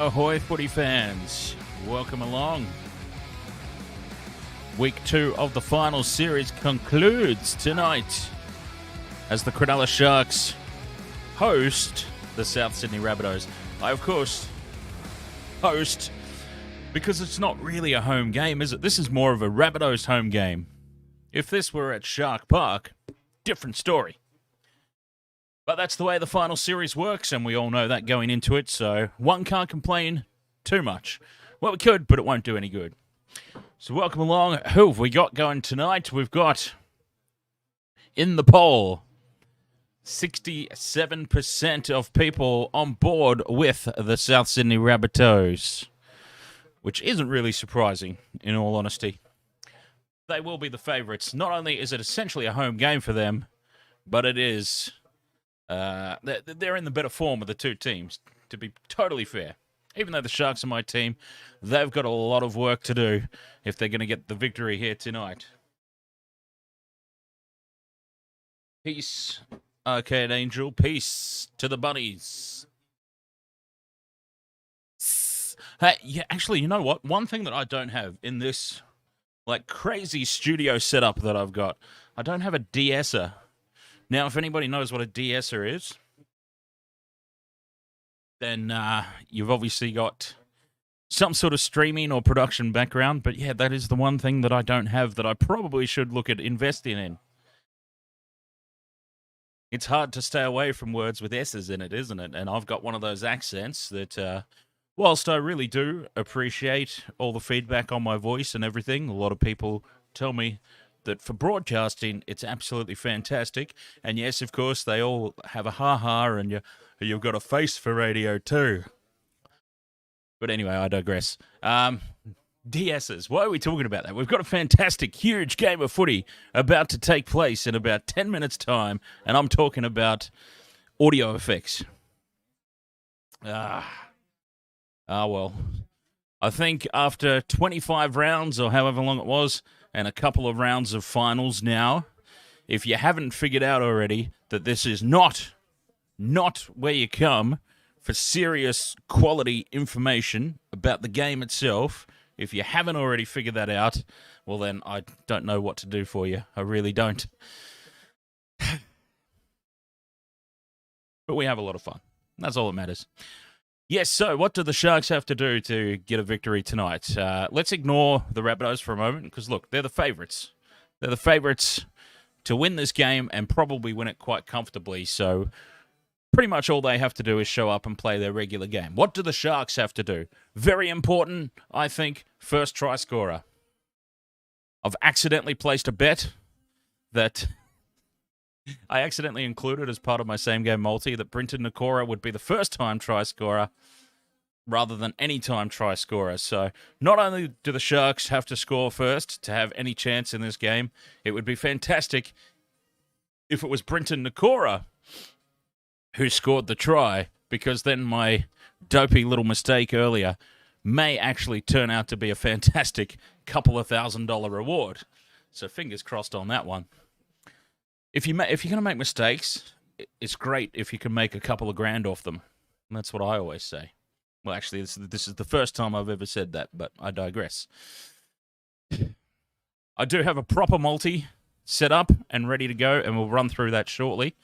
Ahoy footy fans, welcome along. Week 2 of the Finals Series concludes tonight as the Cronulla Sharks host the South Sydney Rabbitohs. I, of course, host because it's not really a home game, is it? This is more of a Rabbitohs home game. If this were at Shark Park, different story. But that's the way the final series works, and we all know that going into it, so one can't complain too much. Well, we could, but it won't do any good. So welcome along. Who have we got going tonight? We've got, in the poll, 67% of people on board with the South Sydney Rabbitohs, which isn't really surprising, in all honesty. They will be the favourites. Not only is it essentially a home game for them, but it is... they're in the better form of the two teams, to be totally fair. Even though the Sharks are my team, they've got a lot of work to do if they're going to get the victory here tonight. Peace, Arcade Angel. Peace to the bunnies. Hey, yeah, actually, you know what? One thing that I don't have in this crazy studio setup that I've got, I don't have a de-esser. Now, if anybody knows what a de-esser is, then you've obviously got some sort of streaming or production background. But yeah, that is the one thing that I don't have that I probably should look at investing in. It's hard to stay away from words with S's in it, isn't it? And I've got one of those accents that, whilst I really do appreciate all the feedback on my voice and everything, a lot of people tell me that for broadcasting, it's absolutely fantastic. And yes, of course, they all have a ha-ha, and you've got a face for radio too. But anyway, I digress. DSs, why are we talking about that? We've got a fantastic, huge game of footy about to take place in about 10 minutes' time, and I'm talking about audio effects. Well, I think after 25 rounds, or however long it was, and a couple of rounds of finals now, if you haven't figured out already that this is not where you come for serious quality information about the game itself, if you haven't already figured that out, well then I don't know what to do for you. I really don't. But we have a lot of fun. That's all that matters. Yes, so what do the Sharks have to do to get a victory tonight? Let's ignore the Rabbitohs for a moment, because look, they're the favourites. They're the favourites to win this game and probably win it quite comfortably, so pretty much all they have to do is show up and play their regular game. What do the Sharks have to do? Very important, I think, first try scorer. I've accidentally placed a bet that... I accidentally included as part of my same-game multi that Brenton Nakora would be the first-time try scorer rather than any-time try scorer. So not only do the Sharks have to score first to have any chance in this game, it would be fantastic if it was Brenton Nakora who scored the try, because then my dopey little mistake earlier may actually turn out to be a fantastic couple of $1,000 reward. So fingers crossed on that one. If you're going to make mistakes, it's great if you can make a couple of grand off them. And that's what I always say. Well, actually, this is the first time I've ever said that, but I digress. I do have a proper multi set up and ready to go, and we'll run through that shortly.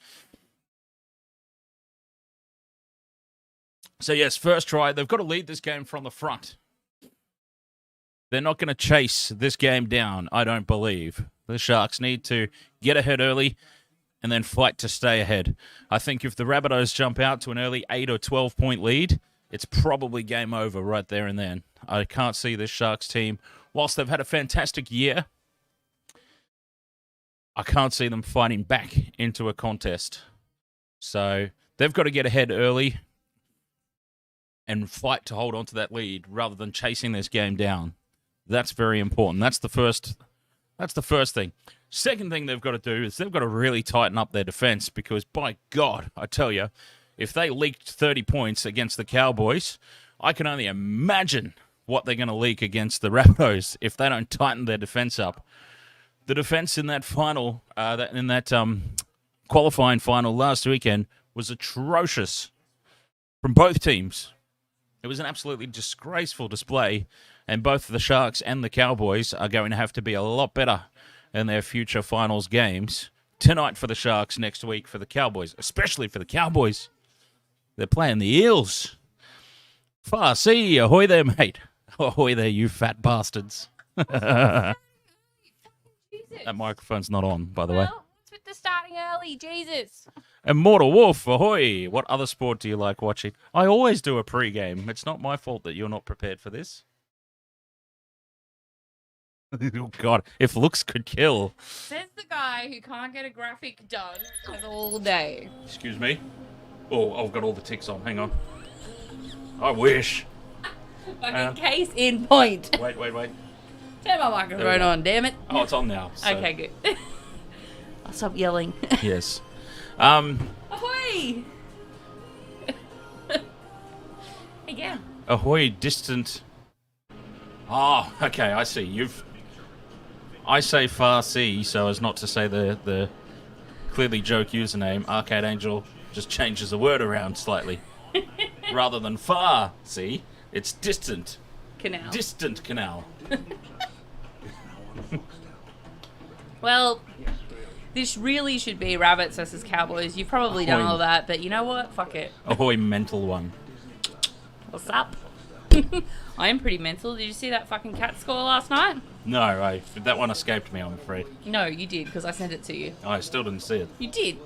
So yes, first try. They've got to lead this game from the front. They're not going to chase this game down, I don't believe. The Sharks need to get ahead early and then fight to stay ahead. I think if the Rabbitohs jump out to an early 8 or 12-point lead, it's probably game over right there and then. I can't see this Sharks team, whilst they've had a fantastic year, I can't see them fighting back into a contest. So they've got to get ahead early and fight to hold on to that lead rather than chasing this game down. That's very important. That's the first thing. Second thing they've got to do is they've got to really tighten up their defense, because, by God, I tell you, if they leaked 30 points against the Cowboys, I can only imagine what they're going to leak against the Rabbitohs if they don't tighten their defense up. The defense in that final, qualifying final last weekend was atrocious from both teams. It was an absolutely disgraceful display, and both the Sharks and the Cowboys are going to have to be a lot better in their future finals games. Tonight for the Sharks, next week for the Cowboys, especially for the Cowboys. They're playing the Eels. Far sea, ahoy there, mate. Ahoy there, you fat bastards. That microphone's not on, by the way. It's with the starting early, Jesus. Immortal Wolf, ahoy. What other sport do you like watching? I always do a pre-game. It's not my fault that you're not prepared for this. Oh, God, if looks could kill. Says the guy who can't get a graphic done all day. Excuse me? Oh, I've got all the ticks on. Hang on. I wish. Fucking case in point. Wait. Turn my microphone on, damn it. Oh, it's on now. So. Okay, good. I'll stop yelling. Yes. Ahoy! Again. Ahoy, distant. Oh, okay, I see. I say far sea, so as not to say the clearly joke username, Arcade Angel just changes the word around slightly. Rather than far sea, it's distant. Canal. Distant canal. Well, this really should be Rabbits versus Cowboys. You've probably done all that, but you know what? Fuck it. Ahoy, mental one. What's up? I am pretty mental. Did you see that fucking cat score last night? No, that one escaped me, I'm afraid. No, you did, because I sent it to you. I still didn't see it. You did.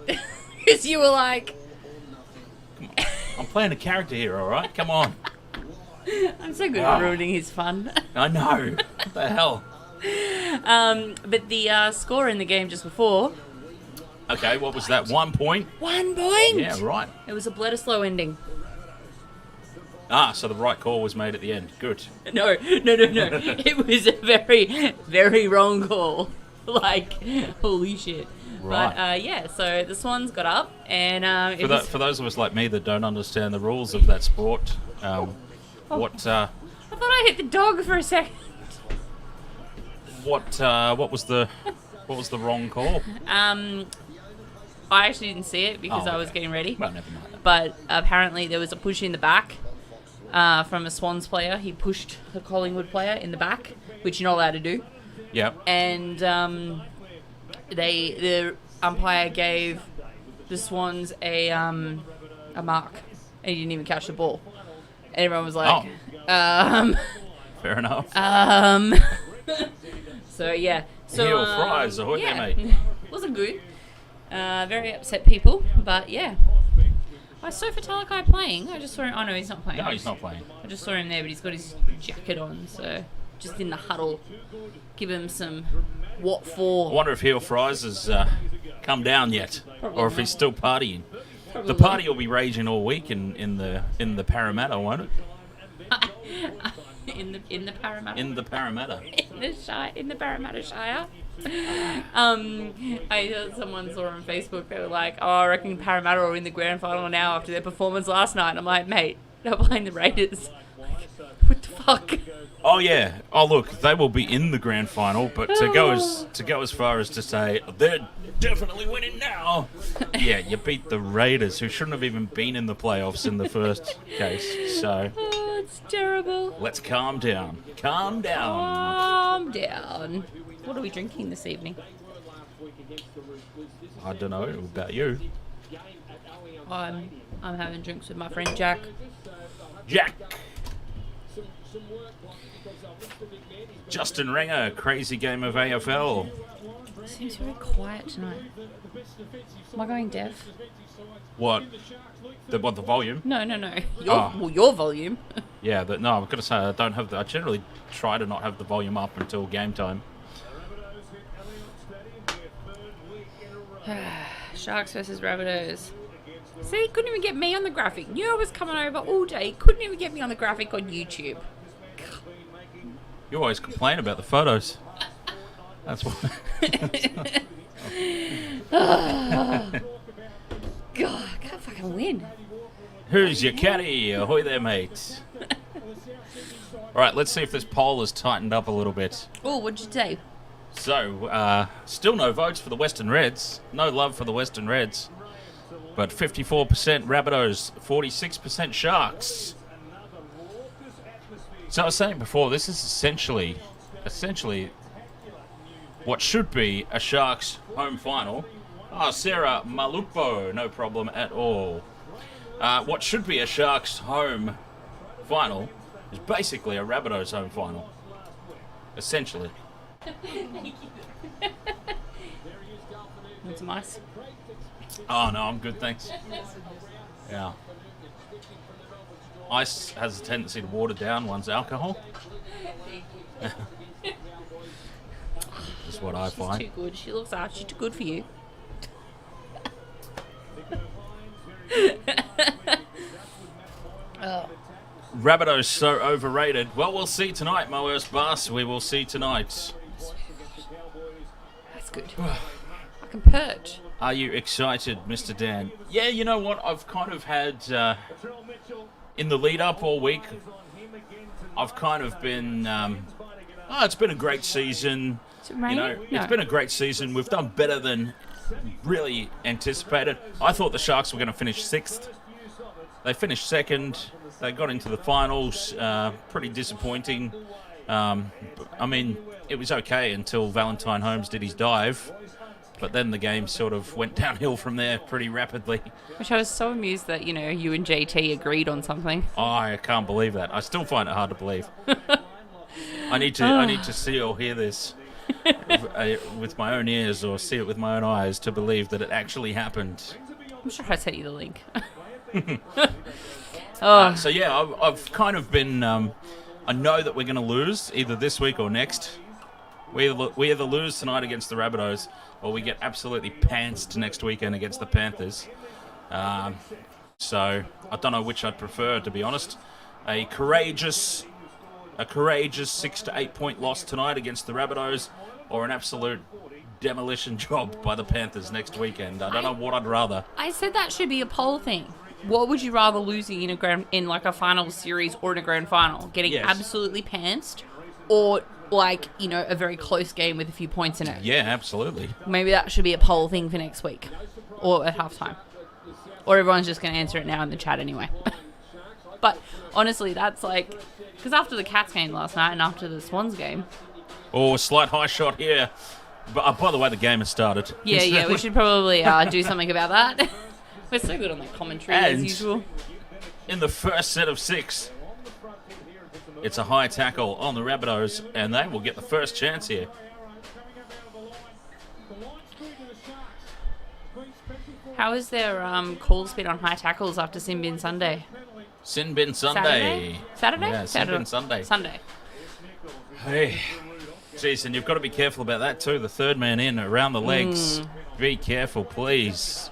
Because you were like... Come on. I'm playing a character here, alright? Come on. I'm so good at ruining his fun. I know. What the hell? But the score in the game just before... Okay, what was that? 1 point? 1 point? Yeah, right. It was a Bledisloe ending. So the right call was made at the end. Good. No. It was a very, very wrong call. Like, holy shit. Right. But, yeah, so the Swans got up, and... For those of us like me that don't understand the rules of that sport, I thought I hit the dog for a second. What was the wrong call? I actually didn't see it because I was getting ready. Well, never mind. But apparently there was a push in the back from a Swans player. He pushed the Collingwood player in the back, which you're not allowed to do. Yep. And the umpire gave the Swans a mark, and he didn't even catch the ball. And everyone was like, fair enough. So yeah. So Heel fries, ahoy there, mate. Wasn't good. Very upset people, but yeah. I saw Talakai playing. I just saw him. Oh no, he's not playing. No, he's not playing. I just saw him there, but he's got his jacket on, so just in the huddle, give him some what for. I wonder if Heel Fries has come down yet, or if he's still partying. Probably. The party will be raging all week in the Parramatta, won't it? in the Parramatta. In the Parramatta. In the Parramatta Shire. I heard someone saw on Facebook, they were like, oh, I reckon Parramatta are in the grand final now after their performance last night. And I'm like, mate, they're playing the Raiders. Like, what the fuck? Oh yeah. Oh look, they will be in the grand final, but to go as far as to say they're definitely winning now. Yeah, you beat the Raiders, who shouldn't have even been in the playoffs in the first case. So it's terrible. let's calm down. Calm down. Calm down. What are we drinking this evening? I don't know about you. I'm having drinks with my friend Jack. Jack. Justin Ringer, crazy game of AFL. Seems very quiet tonight. Am I going deaf? What? The volume? No. Your volume. Yeah, no, I've got to say I don't have. I generally try to not have the volume up until game time. Sharks versus Rabbitohs. See, couldn't even get me on the graphic. Knew I was coming over all day. Couldn't even get me on the graphic on YouTube. You always complain about the photos. That's why. God, I can't fucking win. Who's your caddy? Ahoy there, mate. All right, let's see if this poll has tightened up a little bit. Oh, what'd you say? So, still no votes for the Western Reds. No love for the Western Reds. But 54% Rabbitohs, 46% Sharks. So I was saying before, this is essentially what should be a Sharks home final. Sarah Malupo, no problem at all. What should be a Sharks home final is basically a Rabbitohs home final. Essentially. That's nice. Oh no, I'm good, thanks. Yeah. Ice has a tendency to water down one's alcohol. That's what I find. She's too good. She looks out. She's too good for you. Oh. Rabbitohs so overrated. Well, we'll see tonight, my worst boss. We will see tonight. That's good. I can perch. Are you excited, Mr. Dan? Yeah, you know what? I've kind of had, in the lead up all week, I've kind of been, it's been a great season. Is it raining? You know, it's been a great season. We've done better than really anticipated. I thought the Sharks were going to finish 6th. They finished 2nd. They got into the finals. Pretty disappointing. I mean, it was okay until Valentine Holmes did his dive. But then the game sort of went downhill from there pretty rapidly. Which I was so amused that, you know, you and JT agreed on something. Oh, I can't believe that. I still find it hard to believe. I need to see or hear this with my own ears or see it with my own eyes to believe that it actually happened. I'm sure I sent you the link. So yeah, I've kind of been. I know that we're going to lose either this week or next. We either lose tonight against the Rabbitohs, or we get absolutely pantsed next weekend against the Panthers. So I don't know which I'd prefer, to be honest. A courageous 6 to 8 point loss tonight against the Rabbitohs, or an absolute demolition job by the Panthers next weekend. I don't know what I'd rather. I said that should be a poll thing. What would you rather losing in like a finals series or in a grand final? Getting absolutely pantsed, or like, you know, a very close game with a few points in it? Yeah, absolutely. Maybe that should be a poll thing for next week or at halftime. Or everyone's just going to answer it now in the chat anyway. But honestly, that's like, because after the Cats game last night and after the Swans game. Oh, a slight high shot here. But by the way, the game has started. Yeah, we should probably do something about that. We're so good on the commentary as usual. In the first set of 6, it's a high tackle on the Rabbitohs, and they will get the first chance here. How is their calls been on high tackles after Sin Bin Sunday? Sin Bin Sunday. Saturday? Yeah, Sin Bin Sunday. Sunday. Hey. Jeez, and you've got to be careful about that too. The third man in, around the legs. Be careful, please.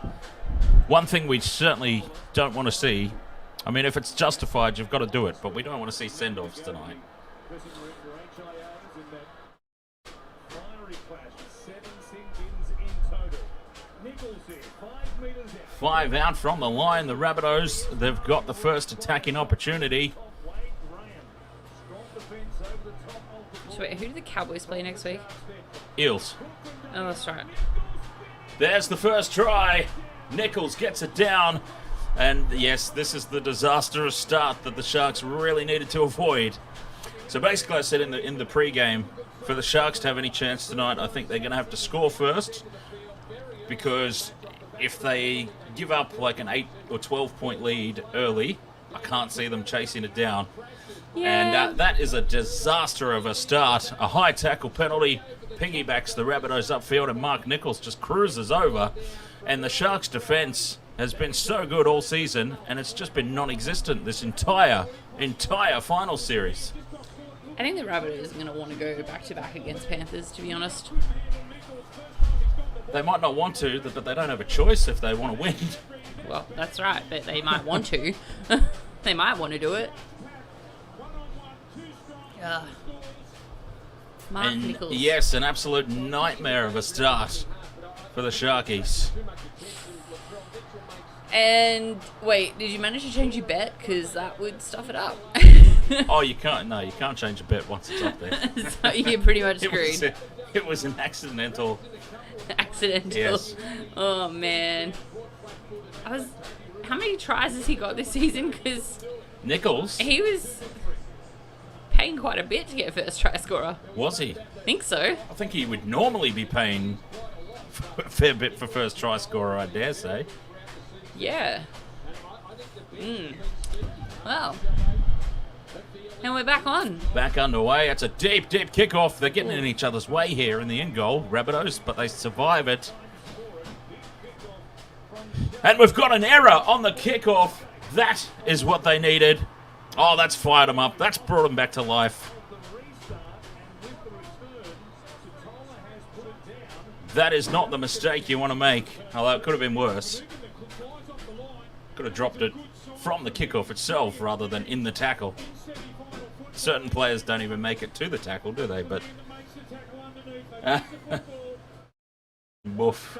One thing we certainly don't want to see, I mean, if it's justified, you've got to do it, but we don't want to see send-offs tonight. 5 out from the line. The Rabbitohs, they've got the first attacking opportunity. So wait, who do the Cowboys play next week? Eels. Oh, that's right. There's the first try. Nichols gets it down. And yes, this is the disastrous start that the Sharks really needed to avoid. So basically, I said in the pre-game, for the Sharks to have any chance tonight, I think they're going to have to score first. Because if they give up like an 8 or 12 point lead early, I can't see them chasing it down. Yeah. And that is a disaster of a start. A high tackle penalty piggybacks the Rabbitohs upfield, and Mark Nichols just cruises over. And the Sharks' defence has been so good all season, and it's just been non-existent this entire final series. I think the Rabbitohs are going to want to go back-to-back against Panthers, to be honest. They might not want to, but they don't have a choice if they want to win. Well, that's right, but they might want to. They might want to do it. Mark Nichols. Yes, an absolute nightmare of a start for the Sharkies. And wait, did you manage to change your bet? Because that would stuff it up. Oh, you can't. No, you can't change a bet once it's up there. So you're pretty much screwed. It was an accidental. Yes. Oh man. How many tries has he got this season? Because Nichols. he was paying quite a bit to get first try scorer. Was he? I think so. I think he would normally be paying a fair bit for first try scorer, I dare say. Yeah. Well. And we're back on. Back underway. It's a deep, deep kickoff. They're getting in each other's way here in the end goal, Rabbitohs, but they survive it. And we've got an error on the kickoff. That is what they needed. Oh, that's fired them up. That's brought them back to life. That is not the mistake you want to make. Although it could have been worse. Could have dropped it from the kickoff itself rather than in the tackle. Certain players don't even make it to the tackle, do they? But woof.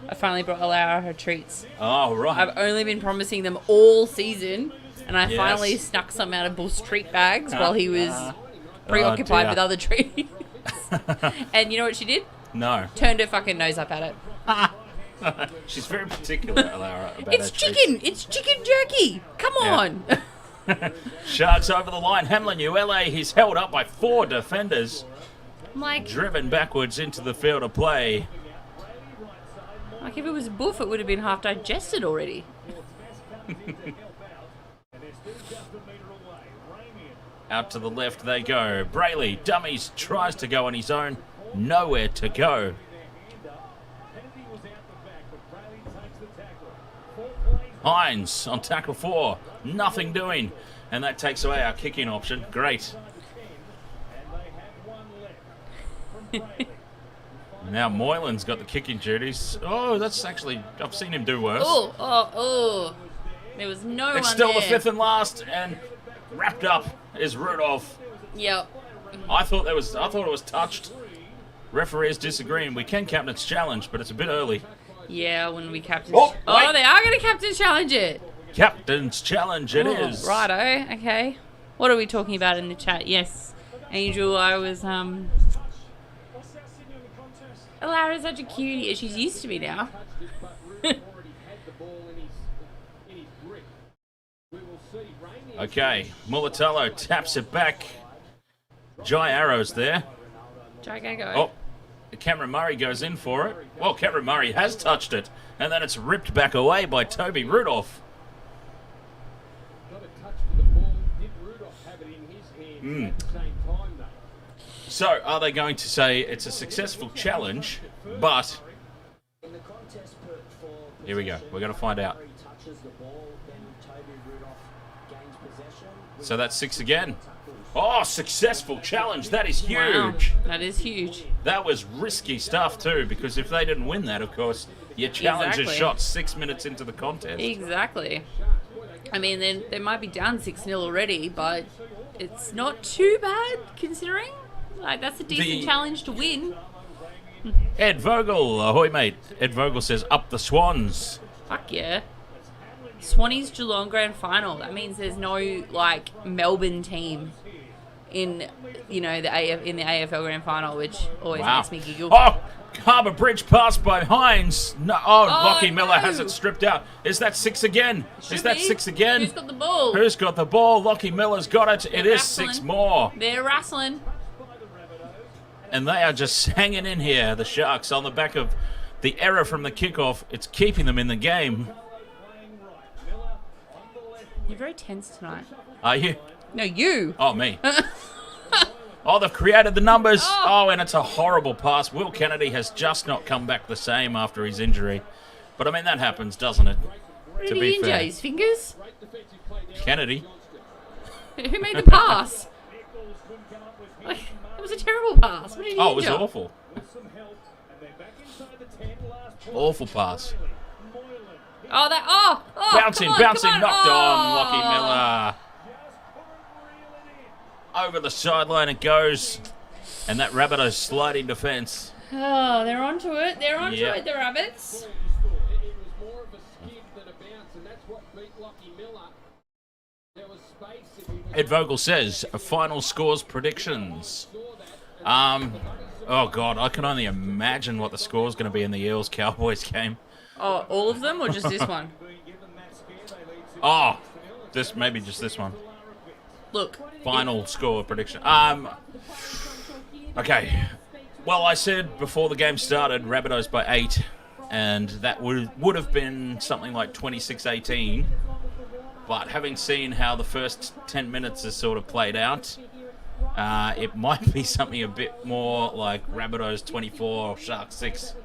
I finally brought Alara her treats. Oh, right. I've only been promising them all season, and I Yes. finally snuck some out of Bull's treat bags while he was preoccupied with other treats. And you know what she did? No. Turned her fucking nose up at it. She's very particular, Alara, about It's her chicken! It's chicken jerky! Come on! Sharks over the line. Hamlin ULA, he's held up by 4 defenders. I'm like, Driven backwards into the field of play. if it was boof, it would have been half digested already. Out to the left they go. Brayley, dummies, tries to go on his own. Nowhere to go. Hines on tackle 4. Nothing doing. And that takes away our kicking option. Great. Now Moylan's got the kicking duties. Oh, that's actually... I've seen him do worse. Oh. There was no one It's still there. the 5th and last, and wrapped up is Rudolph. Yep. I thought it was touched. Referees disagreeing. We can captain's challenge, but it's a bit early. Yeah, when we captain... Oh, Oh, wait. they are going to captain challenge it. Captain's challenge it is. Righto, okay. What are we talking about in the chat? Yes, Angel, I was, Alara's such a cutie. She's used to me now. Okay, Mulatalo taps it back. Jai Arrow's there. Gigango. Oh, Cameron Murray goes in for it. Well, Cameron Murray has touched it, and then it's ripped back away by Toby Rudolph. So, are they going to say it's a successful challenge, but... Here we go. We're going to find out. So that's 6 again. Oh, successful challenge. That is huge. Wow, that is huge. That was risky stuff too, because if they didn't win that, of course, your challenge is shot 6 minutes into the contest. Exactly. I mean, then they might be down 6-0 already, but it's not too bad considering. Like, that's a decent challenge to win. Ed Vogel, ahoy mate. Ed Vogel says, up the Swans. Fuck yeah. Swannies Geelong Grand Final. That means there's no, like, Melbourne team in, you know, the AFL Grand Final, which always makes me giggle. Oh, Harbour Bridge pass by Hines. No, Lockie Miller has it stripped out. Is that 6 again? Is that 6 again? Who's got the ball? Who's got the ball? Lockie Miller's got it. It is 6 more. They're wrestling. And they are just hanging in here, the Sharks, on the back of the error from the kickoff. It's keeping them in the game. You're very tense tonight. Are you? No, you. Oh, me. Oh, they've created the numbers. Oh, and it's a horrible pass. Will Kennedy has just not come back the same after his injury. But, I mean, that happens, doesn't it? What did he injure? His fingers? Kennedy. Who made the pass? Like, it was a terrible pass. What did he injure? Oh, it was awful. Awful pass. Bouncing, knocked on Lockie Miller. Over the sideline it goes. And that Rabbitohs sliding defence. Oh, they're onto it. They're onto it, the Rabbits. Ed Vogel says, final scores predictions. Oh, God, I can only imagine what the score's going to be in the Eels-Cowboys game. Oh, all of them or just this one? Maybe just this one. Look. Final score prediction. Okay. Well, I said before the game started, Rabbitohs by 8, and that would have been something like 26-18. But having seen how the first 10 minutes has sort of played out, it might be something a bit more like Rabbitohs 24 or Sharks 6.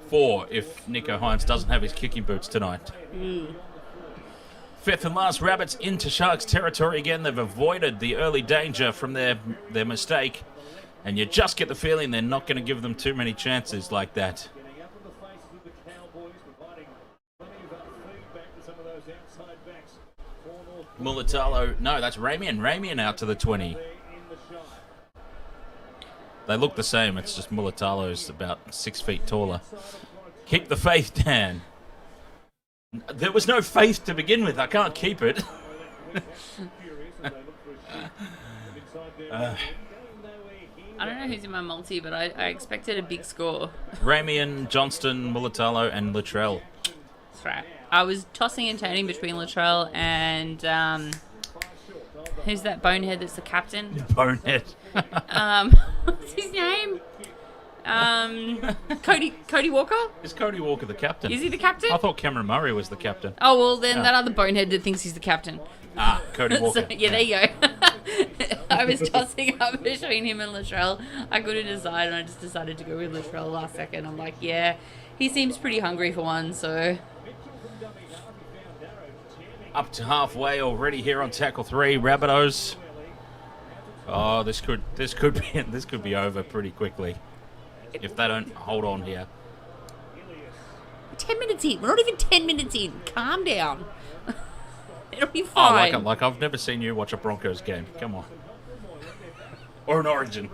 4 if Nicho Hynes doesn't have his kicking boots tonight. Fifth and last, Rabbits into Sharks territory again. They've avoided the early danger from their mistake, and you just get the feeling they're not going to give them too many chances like that. Mulatalo, no, that's Ramian. Ramian out to the 20. They look the same, it's just Mulatalo's about 6 feet taller. Keep the faith, Dan. There was no faith to begin with. I can't keep it. I don't know who's in my multi, but I expected a big score. Ramian, Johnston, Mulatalo, and Latrell. That's right. I was tossing and turning between Latrell and who's that bonehead that's the captain? Bonehead. What's his name? Cody Walker? Is Cody Walker the captain? Is he the captain? I thought Cameron Murray was the captain. Oh, well, then that other bonehead that thinks he's the captain. Cody Walker. So, yeah, there you go. I was tossing up between him and Latrell. I couldn't decide, and I just decided to go with Latrell last second. I'm like, yeah, he seems pretty hungry for one, so... Up to halfway already here on tackle 3, Rabbitohs. Oh, this could be over pretty quickly if they don't hold on here. 10 minutes in. We're not even 10 minutes in. Calm down. It'll be fine. Oh, like I've never seen you watch a Broncos game. Come on. Or an Origin.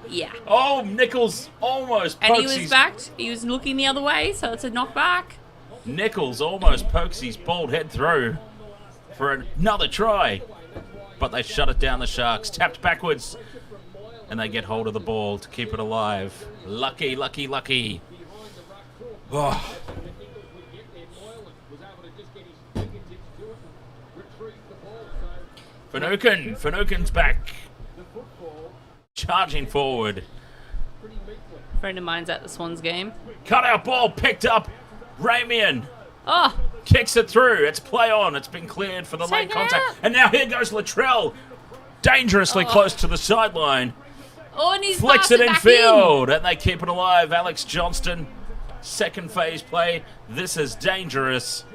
Yeah. Oh, Nichols almost pokes. And he was backed. He was looking the other way, so it's a knockback. Nichols almost pokes his bald head through for another try. But they shut it down, the Sharks. Tapped backwards. And they get hold of the ball to keep it alive. Lucky, lucky, lucky. Oh. Finucane's back. Charging forward. A friend of mine's at the Swans game. Cut out ball picked up. Ramian. Oh. Kicks it through. It's play on. It's been cleared for the late contact. Out. And now here goes Latrell. Dangerously close to the sideline. Oh, and he's flicks it in field. In. And they keep it alive. Alex Johnston. Second phase play. This is dangerous.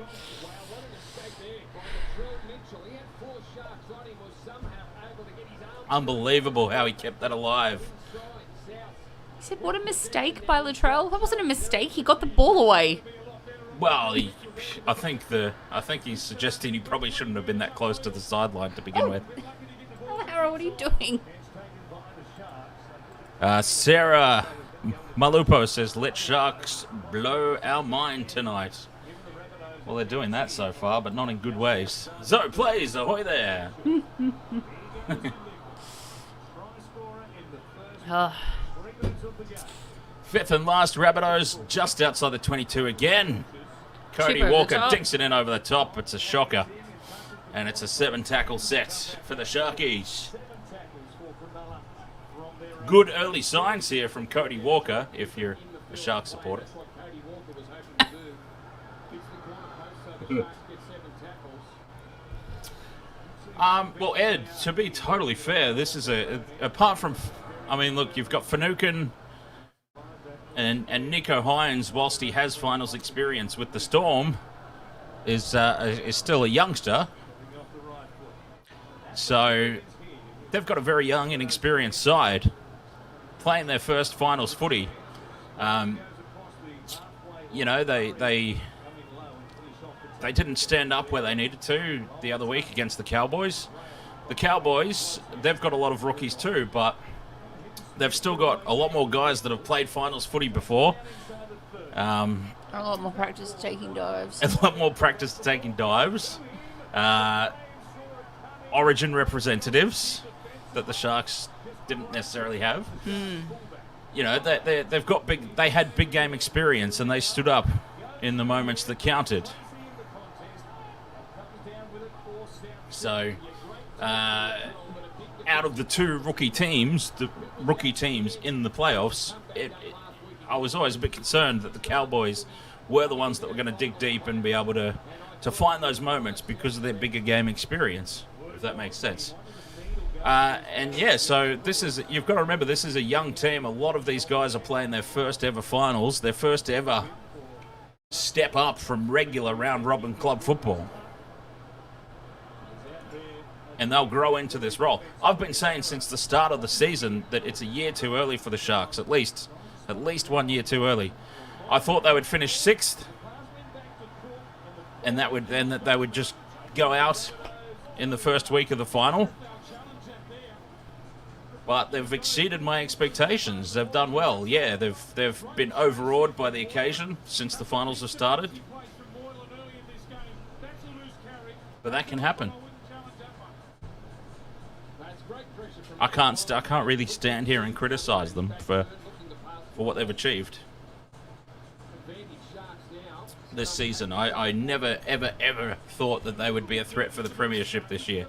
Unbelievable how he kept that alive. He said, what a mistake by Latrell. That wasn't a mistake. He got the ball away. Well, I think he's suggesting he probably shouldn't have been that close to the sideline to begin with. Harold, what are you doing? Sarah Malupo says, let Sharks blow our mind tonight. Well, they're doing that so far, but not in good ways. Zoe plays, ahoy there. Fifth and last, Rabbitohs just outside the 22 again. Cody Walker dinks it in over the top. It's a shocker. And it's a 7-tackle set for the Sharkies. Good early signs here from Cody Walker, if you're a Shark supporter. Well, Ed, to be totally fair, this is apart from, I mean, look, you've got Finucane and Nicho Hynes, whilst he has finals experience with the Storm, is still a youngster. So they've got a very young and experienced side playing their first finals footy. You know, they didn't stand up where they needed to the other week against the Cowboys. The Cowboys, they've got a lot of rookies too, but they've still got a lot more guys that have played finals footy before. A lot more practice taking dives. A lot more practice taking dives. Origin representatives that the Sharks didn't necessarily have. You know, they had big game experience and they stood up in the moments that counted. So, out of the two rookie teams in the playoffs, I was always a bit concerned that the Cowboys were the ones that were going to dig deep and be able to find those moments because of their bigger game experience, if that makes sense. So you've got to remember, this is a young team. A lot of these guys are playing their first ever finals, their first ever step up from regular round robin club football. And they'll grow into this role. I've been saying since the start of the season that it's a year too early for the Sharks, at least 1 year too early. I thought they would finish 6th, and that they would just go out in the first week of the final. But they've exceeded my expectations. They've done well. Yeah, they've been overawed by the occasion since the finals have started. But that can happen. I can't really stand here and criticise them for what they've achieved this season. I never, ever, ever thought that they would be a threat for the premiership this year.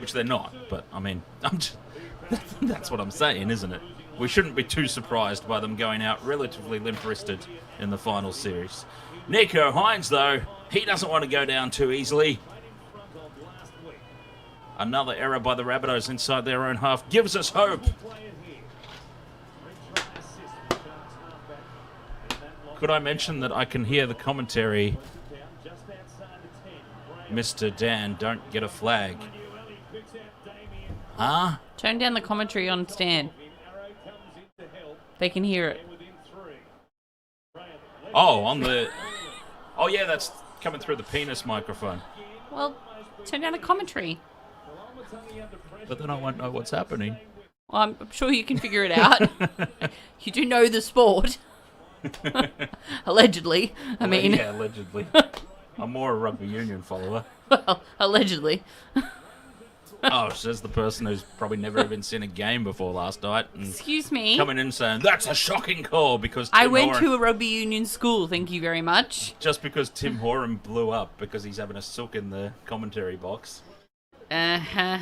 Which they're not, but I mean, that's what I'm saying, isn't it? We shouldn't be too surprised by them going out relatively limp-wristed in the finals series. Nico Hines, though, he doesn't want to go down too easily. Another error by the Rabbitohs inside their own half gives us hope. Could I mention that I can hear the commentary? Mr. Dan, don't get a flag. Huh? Turn down the commentary on Stan. They can hear it. Oh, oh yeah, that's coming through the penis microphone. Well, turn down the commentary. But then I won't know what's happening. Well, I'm sure you can figure it out. You do know the sport. Allegedly. I mean... Yeah, allegedly. I'm more a rugby union follower. Well, allegedly. Oh, says the person who's probably never even seen a game before last night. And excuse me? Coming in saying, that's a shocking call because I went to a rugby union school, thank you very much. Just because Tim Horan blew up because he's having a sook in the commentary box. Uh-huh.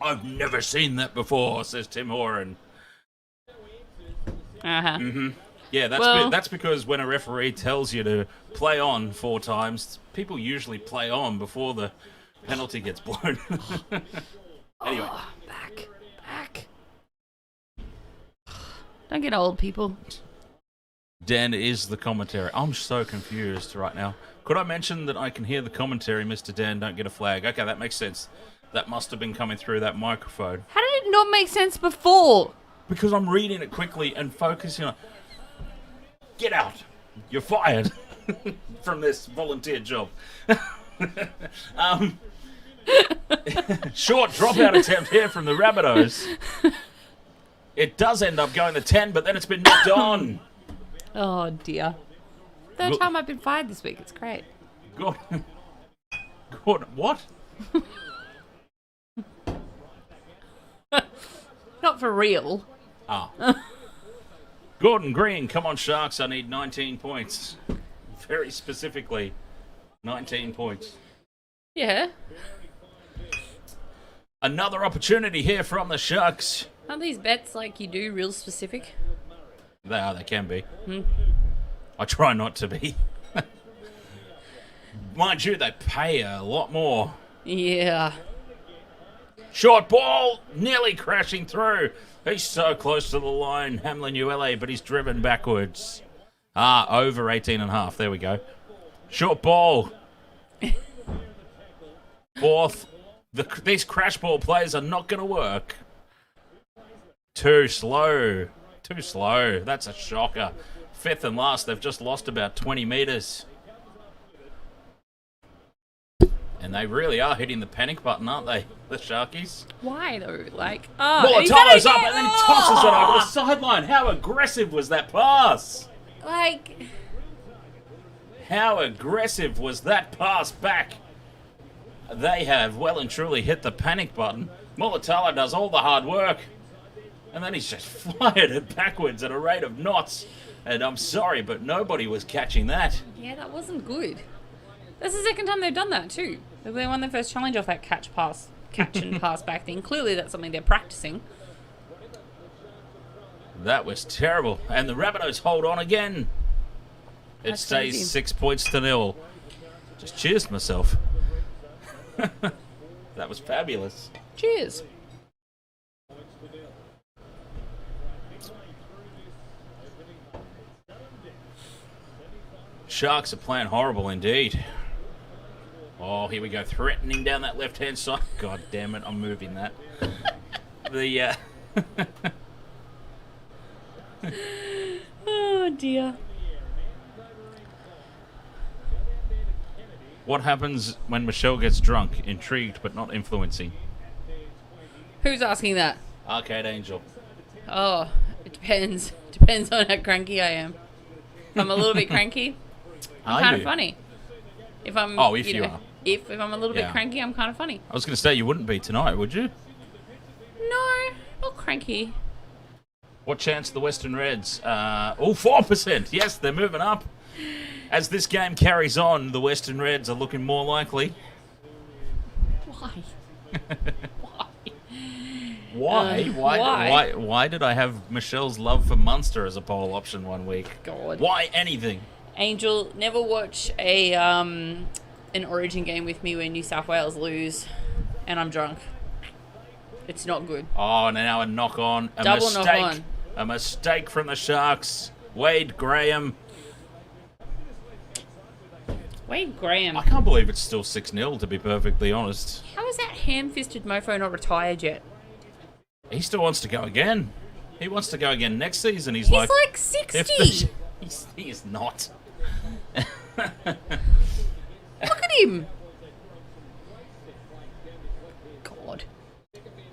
I've never seen that before, says Tim Horan. Uh-huh. Mm-hmm. Yeah, that's because when a referee tells you to play on 4 times, people usually play on before the penalty gets blown. Anyway. Oh, back. Don't get old, people. Dan is the commentary. I'm so confused right now. Could I mention that I can hear the commentary, Mr. Dan, don't get a flag? Okay, that makes sense. That must have been coming through that microphone. How did it not make sense before? Because I'm reading it quickly and focusing on... Get out! You're fired from this volunteer job. Short dropout attempt here from the Rabbitohs. It does end up going to 10, but then it's been knocked on. Oh, dear. Third time I've been fired this week. It's great. Gordon, what? Not for real. Ah. Gordon Green, come on, Sharks. I need 19 points. Very specifically, 19 points. Yeah. Another opportunity here from the Sharks. Aren't these bets like you do real specific? They can be. I try not to be. Mind you, they pay a lot more. Yeah. Short ball, nearly crashing through. He's so close to the line, Hamlin ULA, but he's driven backwards. Over 18.5. There we go. Short ball. Fourth. These crash ball plays are not going to work. Too slow. That's a shocker. Fifth and last, they've just lost about 20 metres. And they really are hitting the panic button, aren't they, the Sharkies? Why, though? Like, Mulatalo's up and then he tosses it over the sideline. How aggressive was that pass? Like... How aggressive was that pass back? They have well and truly hit the panic button. Mulatalo does all the hard work. And then he's just fired it backwards at a rate of knots. And I'm sorry, but nobody was catching that. Yeah, that wasn't good. That's the second time they've done that too. They won their first challenge off that catch and pass back thing. Clearly that's something they're practicing. That was terrible. And the Rabbitohs hold on again. It That's stays crazy. 6 points to 0. Just cheers myself. That was fabulous. Cheers. Sharks are playing horrible indeed. Oh, here we go. Threatening down that left-hand side. God damn it, I'm moving that. Oh dear. What happens when Michelle gets drunk? Intrigued but not influencing. Who's asking that? Arcade Angel. Oh, it depends. Depends on how cranky I am. If I'm a little bit cranky, I'm Are kind you? of funny. If I'm, Oh, if you are. If I'm a little Yeah. bit cranky, I'm kind of funny. I was going to say you wouldn't be tonight, would you? No, not cranky. What chance the Western Reds? 4%. Yes, they're moving up. As this game carries on, the Western Reds are looking more likely. Why? Why? Why did I have Michelle's love for Munster as a poll option one week? God. Why anything? Angel, never watch an Origin game with me where New South Wales lose and I'm drunk. It's not good. Oh, now a knock on. A Double mistake. knock on. A mistake from the Sharks. Wade Graham. Wade Graham. I can't believe it's still 6-0, to be perfectly honest. How is that ham-fisted mofo not retired yet? He still wants to go again. He wants to go again next season. He's He's like, like 60. he is not. Look at him. God.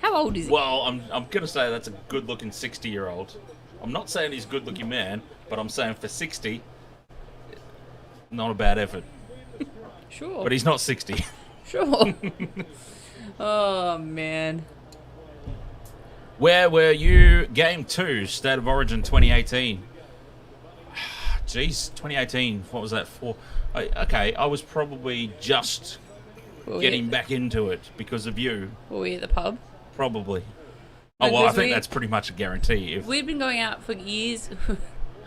How old is he? Well, I'm going to say that's a good-looking 60-year-old. I'm not saying he's a good-looking man, but I'm saying for 60, not a bad effort. Sure. But he's not 60. Sure. Oh, man. Where were you? Game 2, State of Origin 2018. Jeez, 2018. What was that for? I was probably just Were we getting at- back into it because of you. Were we at the pub? Probably. Oh, well, I Because think we- that's pretty much a guarantee. If We'd been going out for years.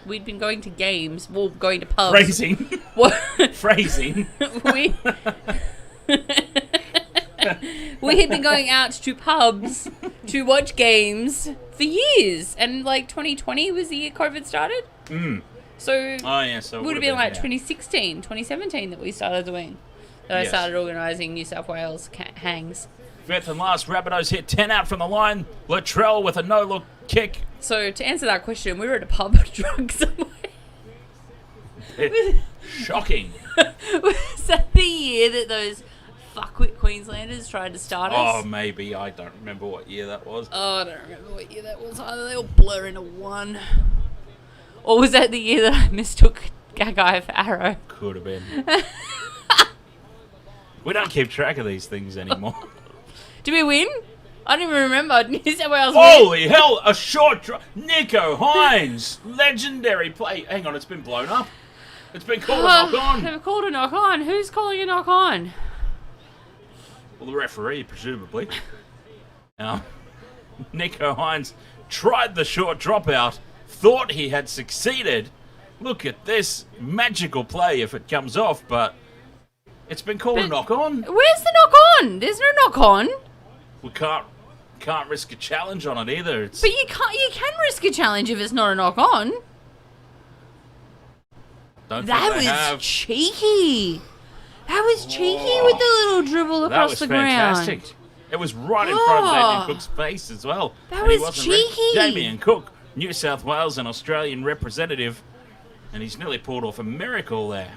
We'd been going to games. Well, going to pubs. Phrasing. What? Phrasing. we we had been going out to pubs to watch games for years, and like 2020 was the year COVID started. So Oh, yeah, so it would have been like 2016, 2017 that we started doing. That I Yes. started organising New South Wales hangs. Fifth and last, Rabbitohs hit 10 out from the line. Latrell with a no-look kick. So to answer that question, we were at a pub drunk somewhere. Shocking. Was that the year that those fuckwit Queenslanders tried to start Oh, us? maybe. I don't remember what year that was. Oh, I don't remember what year that was either. They all blur into one. Or was that the year that I mistook Gagai for Arrow? Could have been. We don't keep track of these things anymore. Did we win? I don't even remember. New South Wales win. Holy hell, a short drop. Nico Hines, legendary play. Hang on, it's been blown up. It's been called a knock on. They've called a knock on. Who's calling a knock on? Well, the referee, presumably. Now, Nico Hines tried the short dropout, thought he had succeeded. Look at this magical play if it comes off, but it's been called a knock on. Where's the knock on? There's no knock on. We can't risk a challenge on it either. It's But you can risk a challenge if it's not a knock on. don't think That they was have. cheeky. That was cheeky with the little dribble That across was the fantastic. ground. It was right in front of Oh. Damien Cook's face as well. That And he was wasn't ready. cheeky. Damien Cook, New South Wales, an Australian representative, and he's nearly pulled off a miracle there.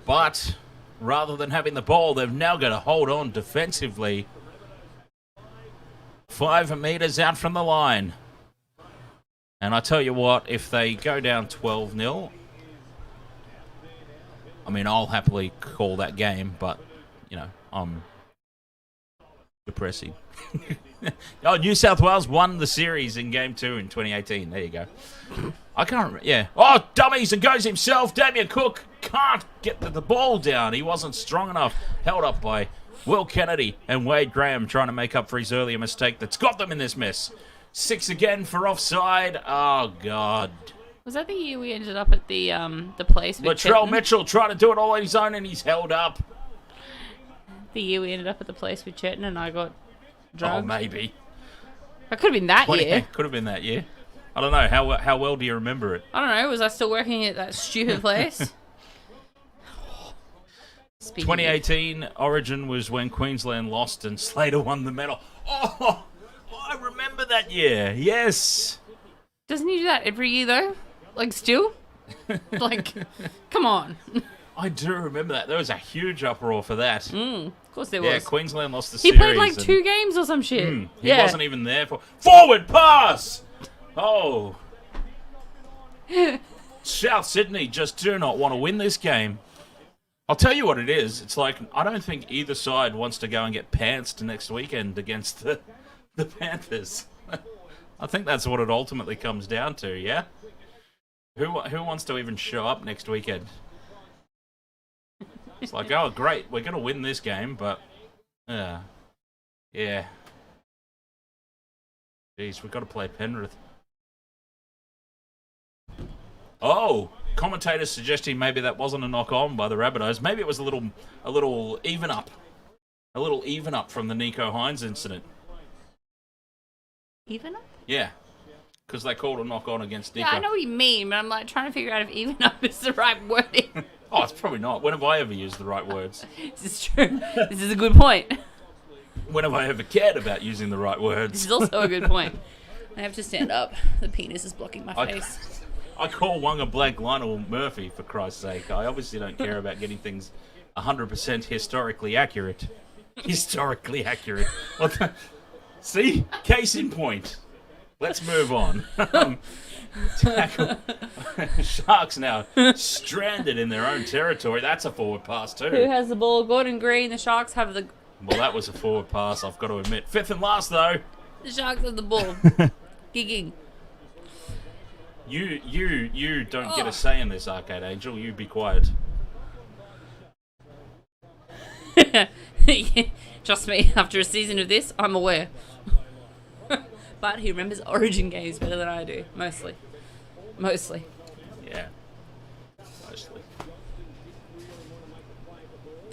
But rather than having the ball, they've now got to hold on defensively. 5 meters out from the line. And I tell you what, if they go down 12-0, I mean, I'll happily call that game, but, you know, depressing. Oh, New South Wales won the series in Game 2 in 2018. There you go. I can't remember. Yeah. Oh, dummies, and goes himself. Damien Cook can't get the ball down. He wasn't strong enough. Held up by Will Kennedy and Wade Graham trying to make up for his earlier mistake that's got them in this mess. 6 again for offside. Oh, God. Was that the year we ended up at the place with Latrell Mitchell trying to do it all on his own and he's held up. The year we ended up at the place with Chetan and I got drugged? Oh, maybe. That could have been that year. Could have been that year. I don't know. How well do you remember it? I don't know. Was I still working at that stupid place? 2018 Origin was when Queensland lost and Slater won the medal. Oh, I remember that year. Yes. Doesn't he do that every year, though? Like, still? Like, come on. I do remember that. There was a huge uproar for that. Of course there was. Yeah, Queensland lost the He series. played like 2 games or some shit. He wasn't even there for... Forward pass! Oh. South Sydney just do not want to win this game. I'll tell you what it is. It's like, I don't think either side wants to go and get pantsed next weekend against the Panthers. I think that's what it ultimately comes down to, yeah? Who wants to even show up next weekend? It's like, oh, great, we're going to win this game, but... yeah. Jeez, we've got to play Penrith. Oh! Commentators suggesting maybe that wasn't a knock-on by the Rabbitohs. Maybe it was a little even up. A little even up from the Nico Hines incident. Even up? Yeah. Because they called a knock-on against Nico. Yeah, I know what you mean, but I'm like trying to figure out if even up is the right wording. Oh, it's probably not. When have I ever used the right words? This is true. This is a good point. When have I ever cared about using the right This words? is also a good point. I have to stand up. The penis is blocking my face. I call Wonga Blank Lionel Murphy, for Christ's sake. I obviously don't care about getting things 100% historically accurate. Historically accurate. See? Case in point. Let's move on. Tackle. Sharks now stranded in their own territory. That's a forward pass too. Who has the ball? Gordon Green. The Sharks have the... Well, that was a forward pass, I've got to admit. 5th and last, though. The Sharks have the ball. Gigging. You don't get a say in this, Arcade Angel. You be quiet. Trust me, after a season of this, I'm aware. But he remembers Origin games better than I do. Mostly. Yeah. Mostly.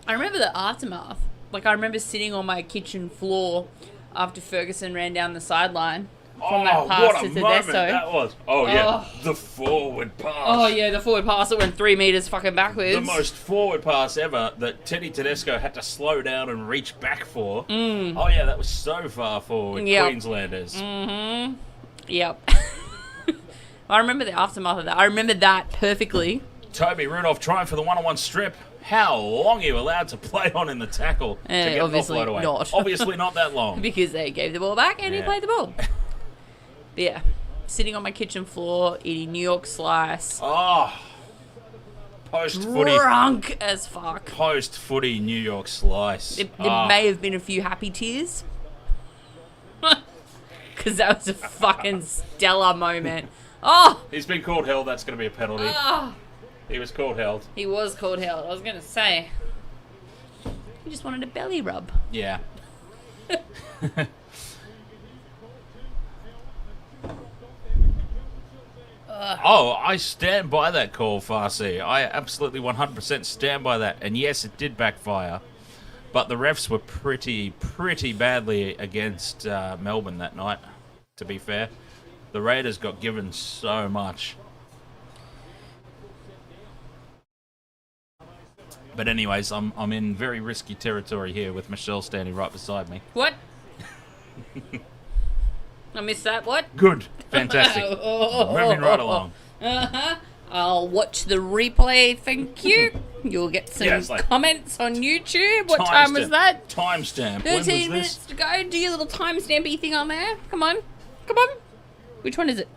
I remember the aftermath. Like, I remember sitting on my kitchen floor after Ferguson ran down the sideline from that pass what to a moment Tedesco. that was. Oh, yeah. The forward pass. Oh, yeah, the forward pass that went 3 meters fucking backwards. The most forward pass ever that Teddy Tedesco had to slow down and reach back for. Oh, yeah, that was so far forward, Queenslanders. Mm-hmm. Yep. I remember the aftermath of that. I remember that perfectly. Toby Rudolph trying for the one-on-one strip. How long are you allowed to play on in the tackle to get obviously offload away? not. Obviously not that long. Because they gave the ball back and he played the ball. But yeah, sitting on my kitchen floor, eating New York slice. Oh, post-footy. Drunk as fuck. Post-footy New York slice. There may have been a few happy tears. Because that was a fucking stellar moment. Oh! He's been called held. That's going to be a penalty. Oh! He was called held. He was called held. I was going to say. He just wanted a belly rub. Yeah. Oh, I stand by that call, Farsi. I absolutely 100% stand by that. And yes, it did backfire. But the refs were pretty badly against Melbourne that night, to be fair. The Raiders got given so much. But anyways, I'm in very risky territory here with Michelle standing right beside me. What? I missed that. What? Good. Fantastic. Moving right along. Uh-huh. I'll watch the replay. Thank you. You'll get some comments on YouTube. What time was that? Timestamp. 13 minutes to go. Do your little timestampy thing on there. Come on. Come on. Which one is it?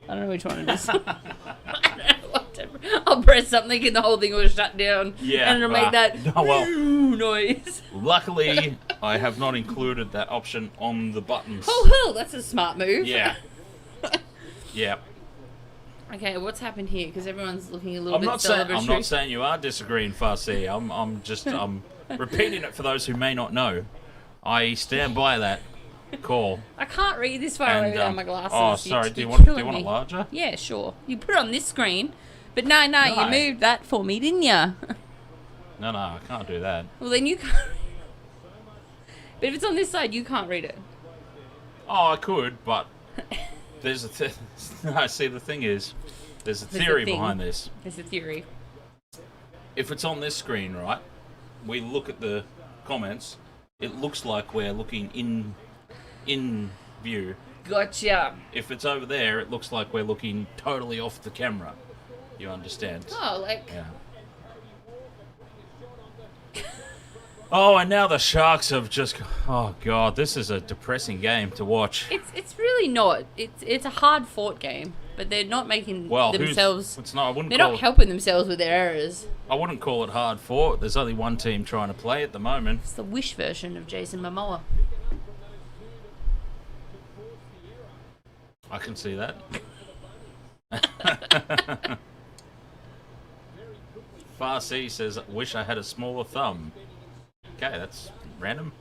I don't know which one it is. I don't know, whatever. I'll press something and the whole thing will shut down. Yeah. And it'll make that noise. Luckily, I have not included that option on the buttons. Oh, that's a smart move. Yeah. Yeah. Okay, what's happened here? Because everyone's looking a little bit celebratory. I'm not saying you are disagreeing, Farsi. I'm repeating it for those who may not know. I stand by that call. I can't read this far away without my glasses. Oh, sorry. Do you want it larger? Yeah, sure. You put it on this screen, but no, you moved that for me, didn't you? No, I can't do that. Well, then you can't. But if it's on this side, you can't read it. Oh, I could, but there's a no. See, the thing is, there's a theory behind this. There's a theory. If it's on this screen, right, we look at the comments. It looks like we're looking in view. Gotcha. If it's over there, it looks like we're looking totally off the camera. You understand? Oh, like... Yeah. Oh, and now the Sharks have just... Oh, God, this is a depressing game to watch. It's really not. It's a hard-fought game, but they're not making themselves... They're not helping themselves with their errors. I wouldn't call it hard fought. There's only one team trying to play at the moment. It's the Wish version of Jason Momoa. I can see that. Farsi says, wish I had a smaller thumb. Okay, that's random.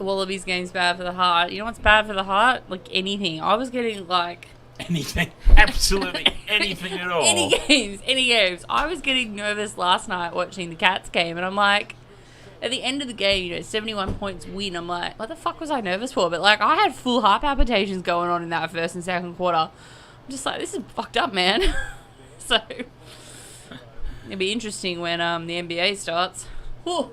Wallabies game's bad for the heart. You know what's bad for the heart? Like anything. I was getting like... Anything. Absolutely anything at all. Any games. I was getting nervous last night watching the Cats game, and I'm like... At the end of the game, 71 points win. I'm like, what the fuck was I nervous for? But like, I had full heart palpitations going on in that first and second quarter. I'm just like, this is fucked up, man. So, it'll be interesting when the NBA starts. Whew.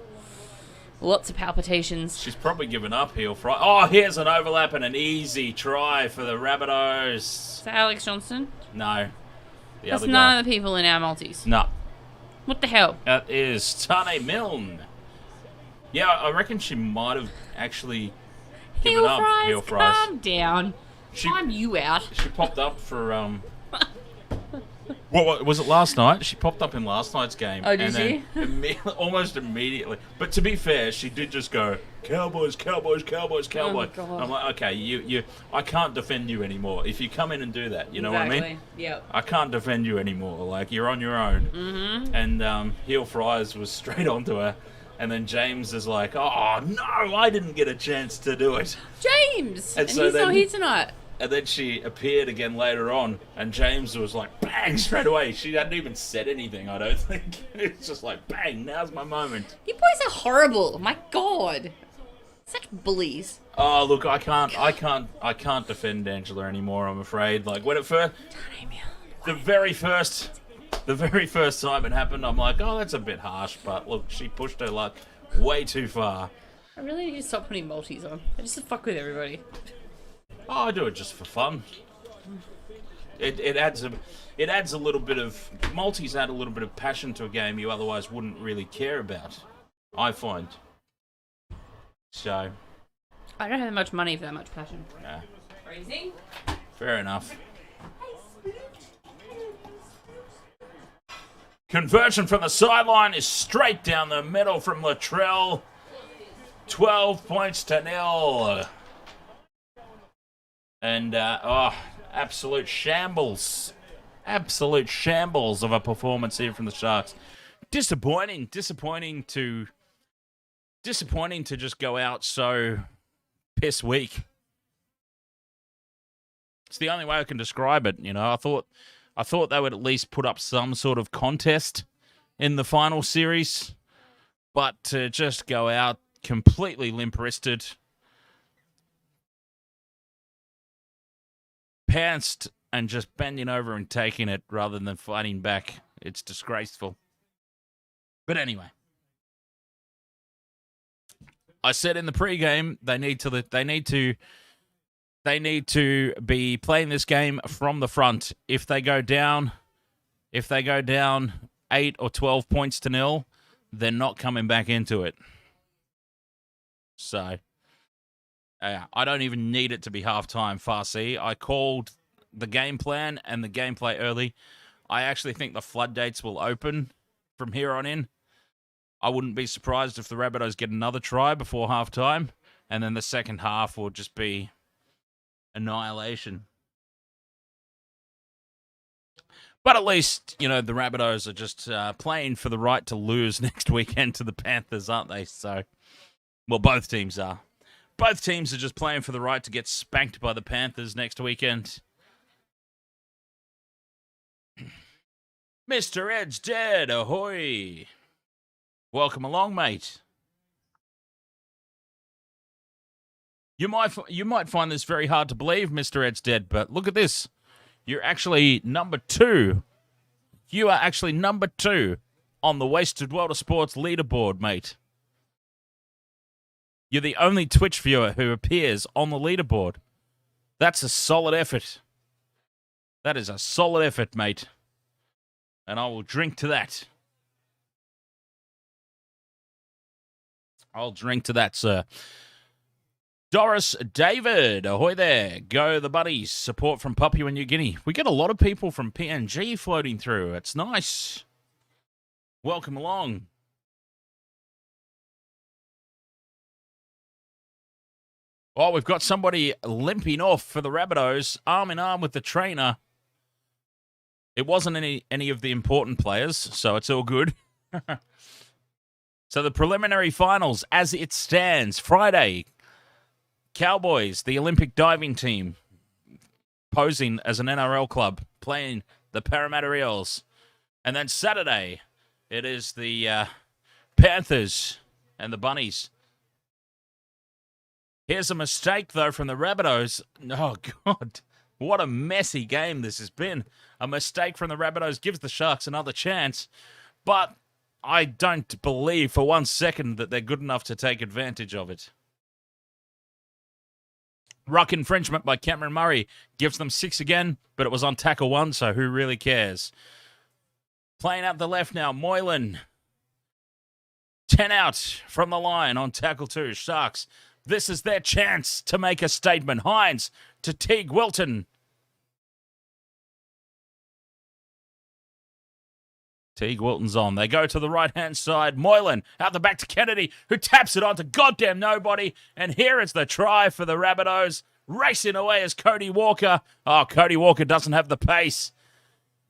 Lots of palpitations. She's probably given up heel fry. Oh, here's an overlap and an easy try for the Rabbitohs. Is that Alex Johnston? No. That's none of the people in our multis. No. What the hell? That is Tane Milne. Yeah, I reckon she might have actually given up. Heel fries. Calm down. Time you out. She popped up for what was it last night? She popped up in last night's game. Oh, did she? Almost immediately. But to be fair, she did just go Cowboys, Cowboys, Cowboys, Cowboys. Oh, God. I'm like, okay, you, I can't defend you anymore. If you come in and do that, you know what I mean? Yep. I can't defend you anymore. Like, you're on your own. Mm-hmm. And heel fries was straight onto her. And then James is like, oh, no, I didn't get a chance to do it. James! And so he's not here tonight. And then she appeared again later on, and James was like, bang, straight away. She hadn't even said anything, I don't think. It's just like, bang, now's my moment. You boys are horrible. My God. Such bullies. Oh, look, I can't defend Angela anymore, I'm afraid. Like, when it first... The very first time it happened, I'm like, oh, that's a bit harsh. But look, she pushed her luck way too far. I really need to stop putting multis on. I just fuck with everybody. Oh, I do it just for fun. It adds a little bit of... Multis add a little bit of passion to a game you otherwise wouldn't really care about, I find. So... I don't have much money for that much passion. Yeah. Phrasing? Fair enough. Conversion from the sideline is straight down the middle from Latrell. 12 points to 0. And, absolute shambles. Absolute shambles of a performance here from the Sharks. Disappointing to just go out so piss weak. It's the only way I can describe it, I thought they would at least put up some sort of contest in the final series, but to just go out completely limp-wristed, pounced, and just bending over and taking it rather than fighting back. It's disgraceful. But anyway, I said in the pregame they need to be playing this game from the front. If they go down 8 or 12 points to 0, they're not coming back into it. So, I don't even need it to be halftime, Farsi. I called the game plan and the gameplay early. I actually think the floodgates will open from here on in. I wouldn't be surprised if the Rabbitohs get another try before halftime, and then the second half will just be annihilation. But at least, the Rabbitohs are just playing for the right to lose next weekend to the Panthers, aren't they? So, well, both teams are. Both teams are just playing for the right to get spanked by the Panthers next weekend. Mr. Ed's dead. Ahoy. Welcome along, mate. You might find this very hard to believe, Mr. Ed's dead, but look at this. You're actually number 2. You are actually number 2 on the Wasted World of Sports leaderboard, mate. You're the only Twitch viewer who appears on the leaderboard. That's a solid effort. That is a solid effort, mate. And I will drink to that. I'll drink to that, sir. Doris David, ahoy there. Go the buddies. Support from Papua New Guinea. We get a lot of people from PNG floating through. It's nice. Welcome along. Oh, we've got somebody limping off for the Rabbitohs, arm in arm with the trainer. It wasn't any of the important players, so it's all good. So the preliminary finals, as it stands, Friday, Cowboys, the Olympic diving team, posing as an NRL club, playing the Parramatta Eels. And then Saturday, it is the Panthers and the Bunnies. Here's a mistake, though, from the Rabbitohs. Oh, God. What a messy game this has been. A mistake from the Rabbitohs gives the Sharks another chance. But I don't believe for 1 second that they're good enough to take advantage of it. Ruck infringement by Cameron Murray gives them 6 again, but it was on tackle 1, so who really cares? Playing out the left now, Moylan. 10 out from the line on tackle 2. Sharks. This is their chance to make a statement. Hines to Teague Wilton. Teague Wilton's on. They go to the right-hand side. Moylan out the back to Kennedy, who taps it onto goddamn nobody. And here is the try for the Rabbitohs. Racing away as Cody Walker. Oh, Cody Walker doesn't have the pace.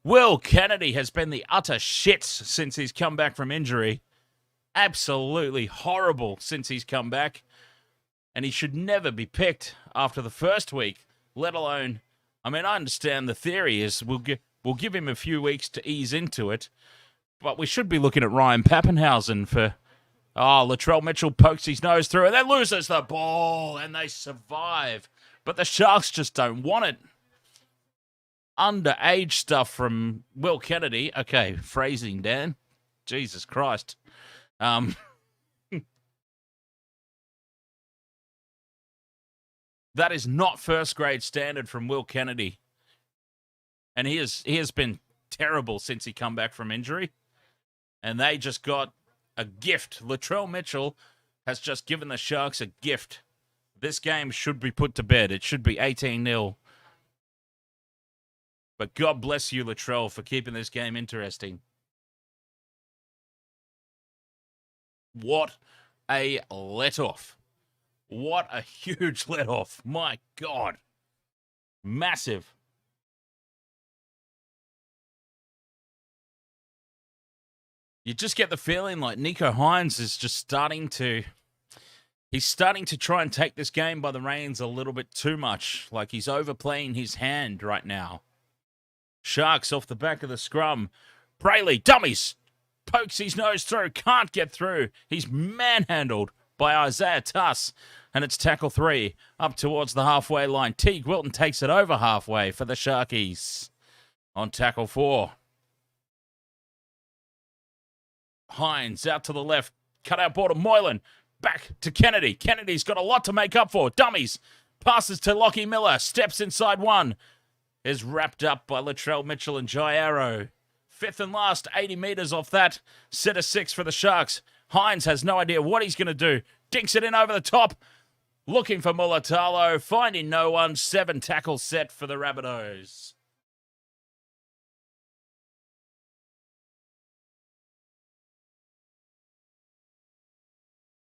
Will Kennedy has been the utter shits since he's come back from injury. Absolutely horrible since he's come back. And he should never be picked after the first week, let alone... I mean, I understand the theory is we'll give him a few weeks to ease into it, but we should be looking at Ryan Pappenhausen for... Oh, Latrell Mitchell pokes his nose through and then loses the ball, and they survive. But the Sharks just don't want it. Underage stuff from Will Kennedy. Okay, phrasing, Dan. Jesus Christ. That is not first grade standard from Will Kennedy. And he has been terrible since he come back from injury. And they just got a gift. Latrell Mitchell has just given the Sharks a gift. This game should be put to bed. It should be 18-0. But God bless you, Latrell, for keeping this game interesting. What a let-off. What a huge let-off. My God. Massive. You just get the feeling like Nico Hines is just starting to... He's starting to try and take this game by the reins a little bit too much. Like he's overplaying his hand right now. Sharks off the back of the scrum. Brayley, dummies. Pokes his nose through. Can't get through. He's manhandled by Isaiah Tuss. And it's tackle 3 up towards the halfway line. Teague Wilton takes it over halfway for the Sharkies. On tackle 4. Hines out to the left. Cut out ball to Moylan. Back to Kennedy. Kennedy's got a lot to make up for. Dummies. Passes to Lockie Miller. Steps inside 1. Is wrapped up by Latrell Mitchell and Jai Arrow. 5th and last. 80 metres off that. Set of 6 for the Sharks. Hines has no idea what he's going to do. Dinks it in over the top. Looking for Mulatalo, finding no one. 7 tackle set for the Rabbitohs.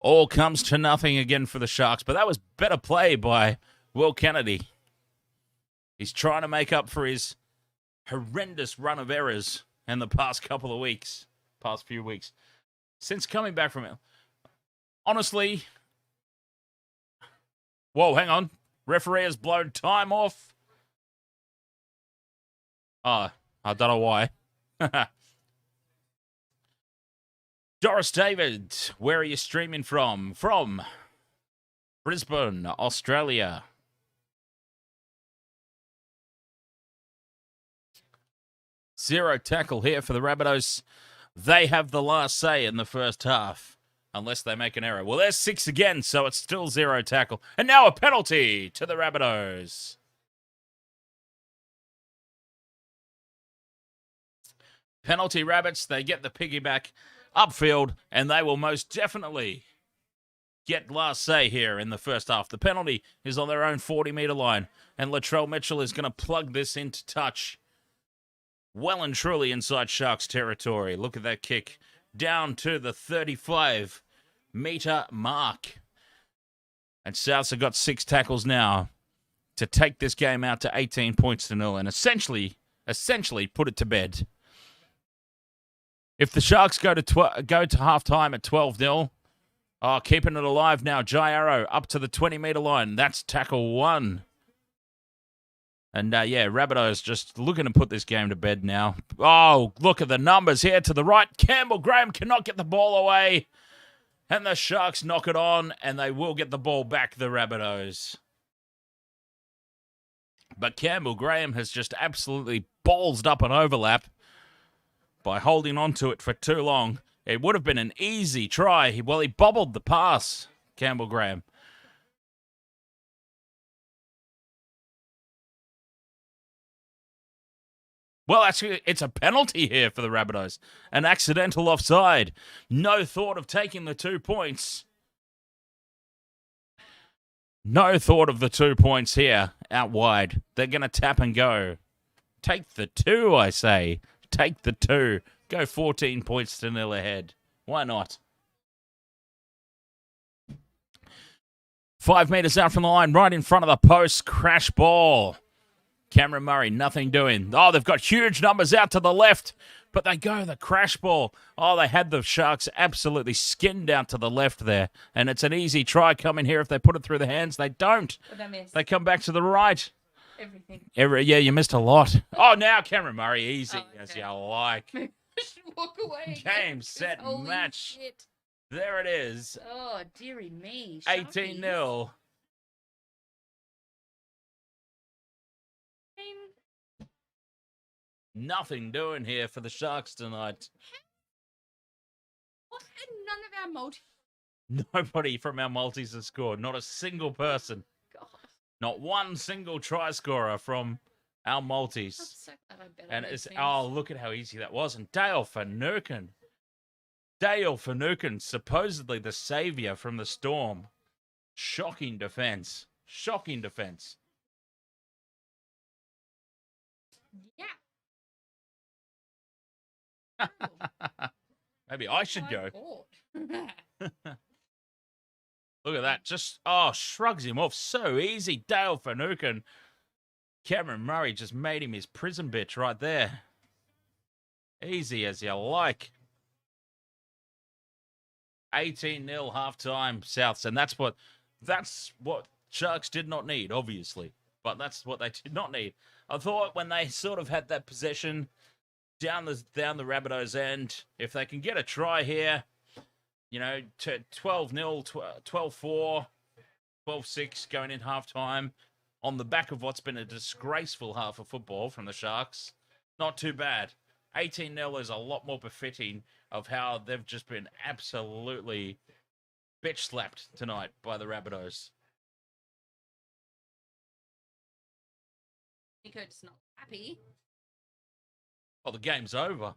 All comes to nothing again for the Sharks, but that was better play by Will Kennedy. He's trying to make up for his horrendous run of errors in the past few weeks. Since coming back from it. Honestly, whoa, hang on. Referee has blown time off. Oh, I don't know why. Doris David, where are you streaming from? From Brisbane, Australia. Zero tackle here for the Rabbitohs. They have the last say in the first half, unless they make an error. Well, there's 6 again, so it's still zero tackle. And now a penalty to the Rabbitohs. Penalty Rabbits, they get the piggyback upfield, and they will most definitely get last say here in the first half. The penalty is on their own 40-metre line, and Latrell Mitchell is going to plug this into touch. Well and truly inside Sharks territory. Look at that kick. Down to the 35-metre mark. And Souths have got 6 tackles now to take this game out to 18 points to 0 and essentially put it to bed. If the Sharks go to halftime at 12-0, keeping it alive now. Jai Arrow up to the 20-metre line. That's tackle 1. And, Rabbitohs just looking to put this game to bed now. Oh, look at the numbers here to the right. Campbell Graham cannot get the ball away. And the Sharks knock it on, and they will get the ball back, the Rabbitohs. But Campbell Graham has just absolutely ballsed up an overlap by holding on to it for too long. It would have been an easy try. He bobbled the pass, Campbell Graham. Well, actually, it's a penalty here for the Rabbitohs. An accidental offside. No thought of taking the 2 points. No thought of the 2 points here out wide. They're going to tap and go. Take the 2, I say. Take the 2. Go 14 points to 0 ahead. Why not? 5 metres out from the line, right in front of the post. Crash ball. Cameron Murray, nothing doing. Oh, they've got huge numbers out to the left, but they go the crash ball. Oh, they had the Sharks absolutely skinned out to the left there, and it's an easy try coming here if they put it through the hands. They don't. They come back to the right. Everything. You missed a lot. Oh, now Cameron Murray, easy as you like. Maybe I should walk away. Game, set, match. Shit. There it is. Oh, dearie me. 18-0. Nothing doing here for the Sharks tonight. What? And none of our multi. Nobody from our multis has scored. Not a single person. God. Not one single try scorer from our multis. I'm so glad I bet on And those it's things. look at how easy that was. And Dale Finucane. Dale Finucane, supposedly the savior from the Storm. Shocking defense. Shocking defense. Yeah. Maybe I should go. God. Look at that. Just, shrugs him off so easy. Dale Finucane. Cameron Murray just made him his prison bitch right there. Easy as you like. 18-0 halftime, Souths. And that's what Sharks did not need, obviously. But that's what they did not need. I thought when they sort of had that possession down the Rabbitohs' end, if they can get a try here, to 12-0, 12-4, 12-6 going in halftime, on the back of what's been a disgraceful half of football from the Sharks, not too bad. 18-0 is a lot more befitting of how they've just been absolutely bitch-slapped tonight by the Rabbitohs. Nico's not happy. Well, the game's over.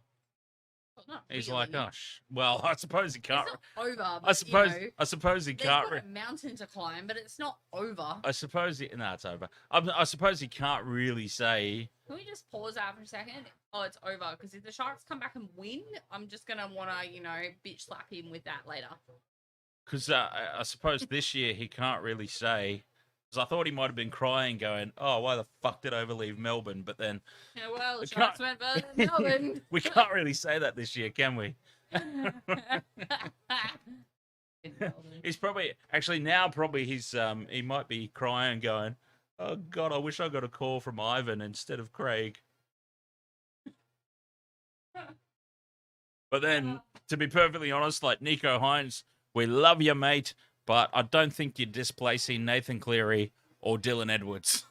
Well, not He's really. like, well, I suppose he can't. It's not over. But, I suppose. You know, I suppose he there's can't. got a mountain to climb, but it's not over. I suppose he. No, it's over. I suppose he can't really say. Can we just pause that for a second? Oh, it's over. Because if the Sharks come back and win, I'm just going to want to, bitch slap him with that later. Because I suppose this year he can't really say. Because I thought he might have been crying, going, "Oh, why the fuck did Over leave Melbourne?" But then, yeah, well, the Sharks went further than Melbourne. we can't really say that this year, can we? He's probably he might be crying, going, "Oh God, I wish I got a call from Ivan instead of Craig." But then, to be perfectly honest, like Nico Hines, we love you, mate, but I don't think you're displacing Nathan Cleary or Dylan Edwards.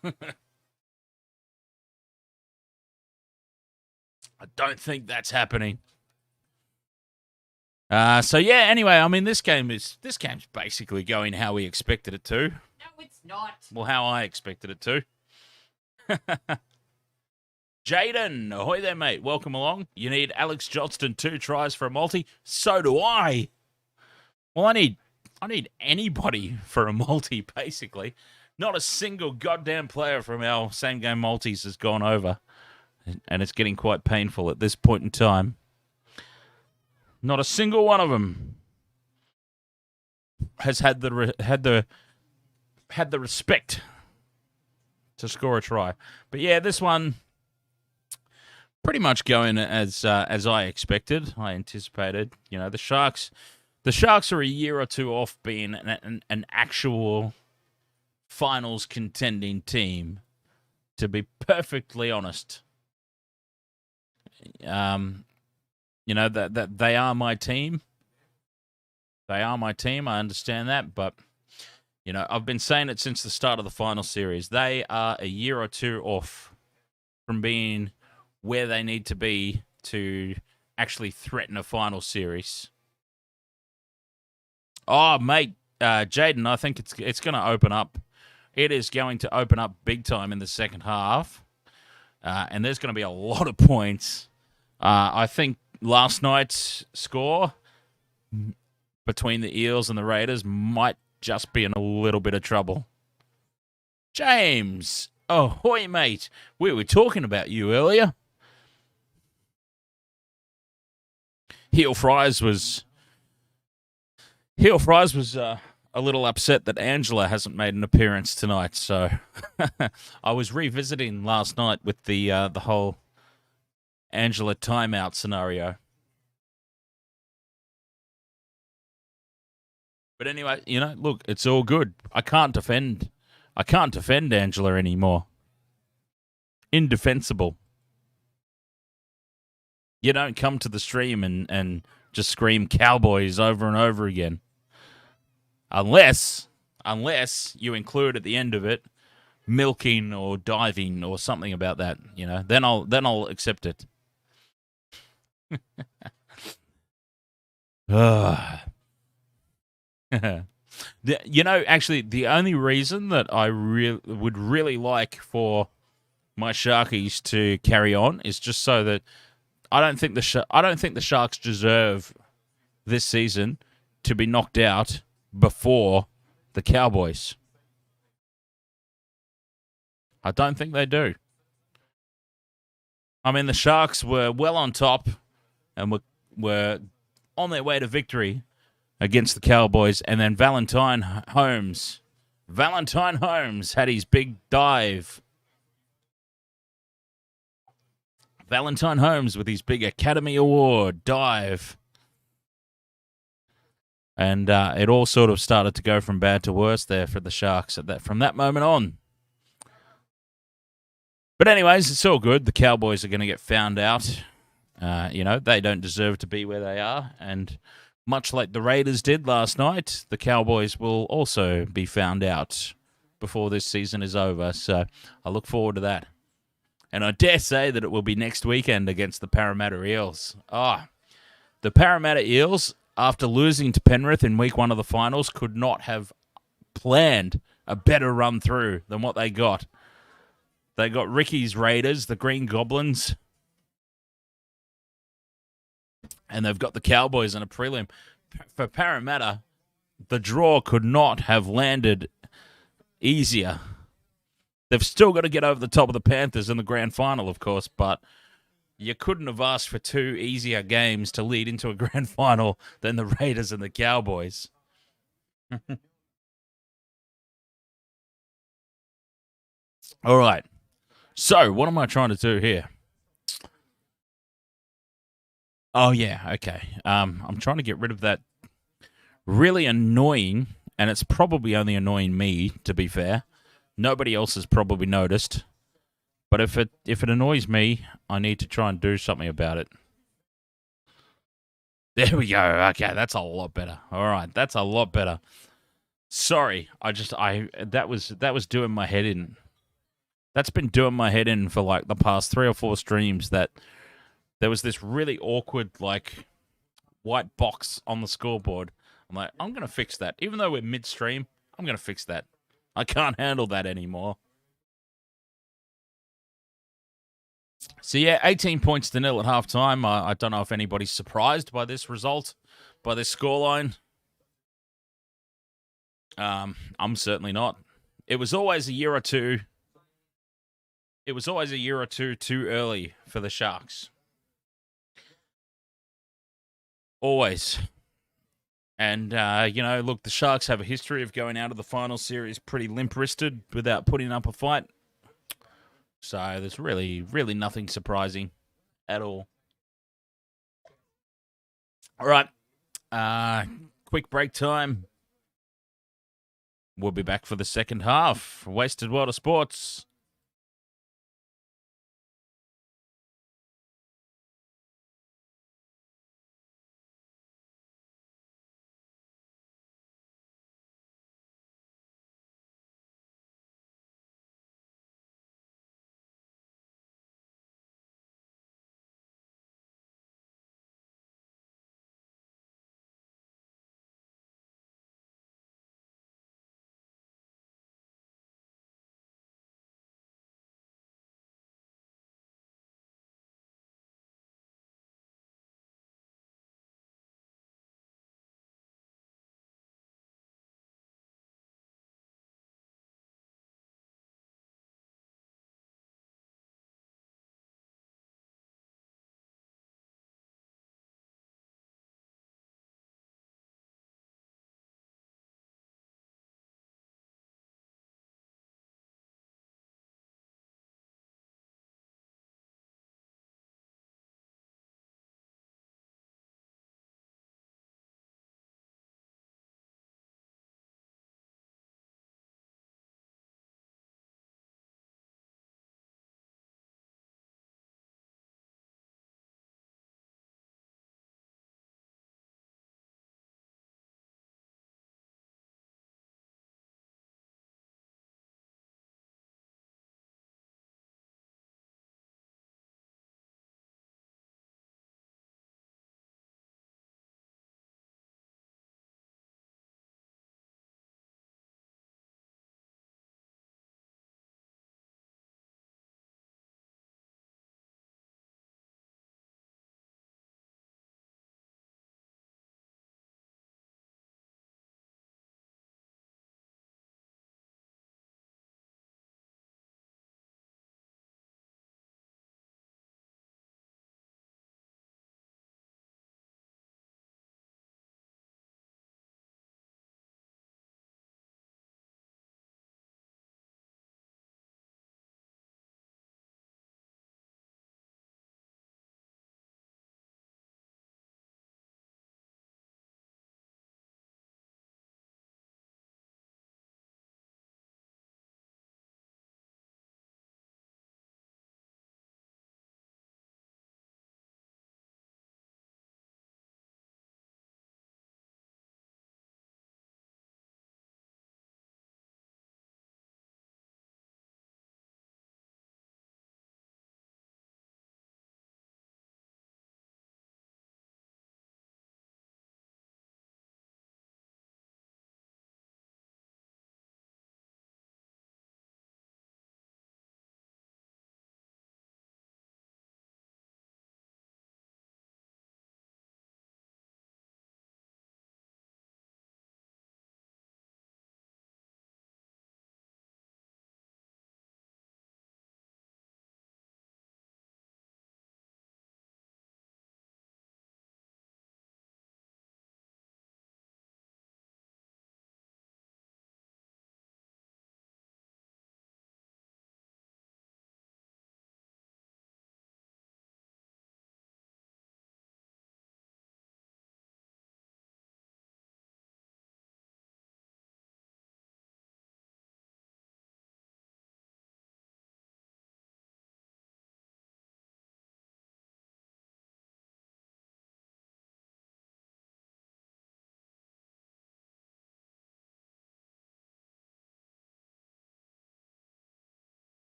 I don't think that's happening. So yeah, anyway, I mean this game's basically going how we expected it to. No, it's not. Well, how I expected it to. Jaden, ahoy there, mate. Welcome along. You need Alex Johnston 2 tries for a multi. So do I. Well, I need anybody for a multi, basically. Not a single goddamn player from our same game multis has gone over. And it's getting quite painful at this point in time. Not a single one of them has had the respect to score a try. But yeah, this one pretty much going as I expected. I anticipated. The Sharks are a year or two off being an actual finals contending team. To be perfectly honest, that they are my team. They are my team. I understand that, but I've been saying it since the start of the final series. They are a year or two off from being where they need to be to actually threaten a final series. Oh, mate, Jaden, I think it's going to open up. It is going to open up big time in the second half, and there's going to be a lot of points. I think last night's score between the Eels and the Raiders might just be in a little bit of trouble. James, ahoy, mate. We were talking about you earlier. Heel Fries was a little upset that Angela hasn't made an appearance tonight, so I was revisiting last night with the whole Angela timeout scenario. But anyway, look, it's all good. I can't defend Angela anymore. Indefensible. You don't come to the stream and just scream Cowboys over and over again. Unless you include at the end of it milking or diving or something about that, then I'll accept it. Actually, the only reason that I would really like for my Sharkies to carry on is just so that I don't think the Sharks deserve this season to be knocked out before the Cowboys. I don't think they do. I mean, the Sharks were well on top and were on their way to victory against the Cowboys, and then Valentine Holmes had his big dive. Valentine Holmes with his big Academy Award dive. And it all sort of started to go from bad to worse there for the Sharks from that moment on. But anyways, it's all good. The Cowboys are going to get found out. They don't deserve to be where they are. And much like the Raiders did last night, the Cowboys will also be found out before this season is over. So I look forward to that. And I dare say that it will be next weekend against the Parramatta Eels. The Parramatta Eels, after losing to Penrith in week 1 of the finals, could not have planned a better run through than what they got. They got Ricky's Raiders, the Green Goblins. and they've got the Cowboys in a prelim. For Parramatta, the draw could not have landed easier. They've still got to get over the top of the Panthers in the grand final, of course, but you couldn't have asked for two easier games to lead into a grand final than the Raiders and the Cowboys. All right. So, what am I trying to do here? Oh, yeah. Okay. I'm trying to get rid of that really annoying, and it's probably only annoying me, to be fair. Nobody else has probably noticed. But if it annoys me, I need to try and do something about it. There we go. Okay, that's a lot better. All right, that's a lot better. Sorry, that was doing my head in. That's been doing my head in for like the past 3 or 4 streams. That there was this really awkward like white box on the scoreboard. I'm like, I'm gonna fix that. Even though we're midstream, I'm gonna fix that. I can't handle that anymore. So, yeah, 18 points to nil at halftime. I don't know if anybody's surprised by this result, by this scoreline. I'm certainly not. It was always a year or two. It was always a year or two too early for the Sharks. Always. And, look, the Sharks have a history of going out of the final series pretty limp-wristed without putting up a fight. So there's really, really nothing surprising at all. All right. Quick break time. We'll be back for the second half. Wasted World of Sports.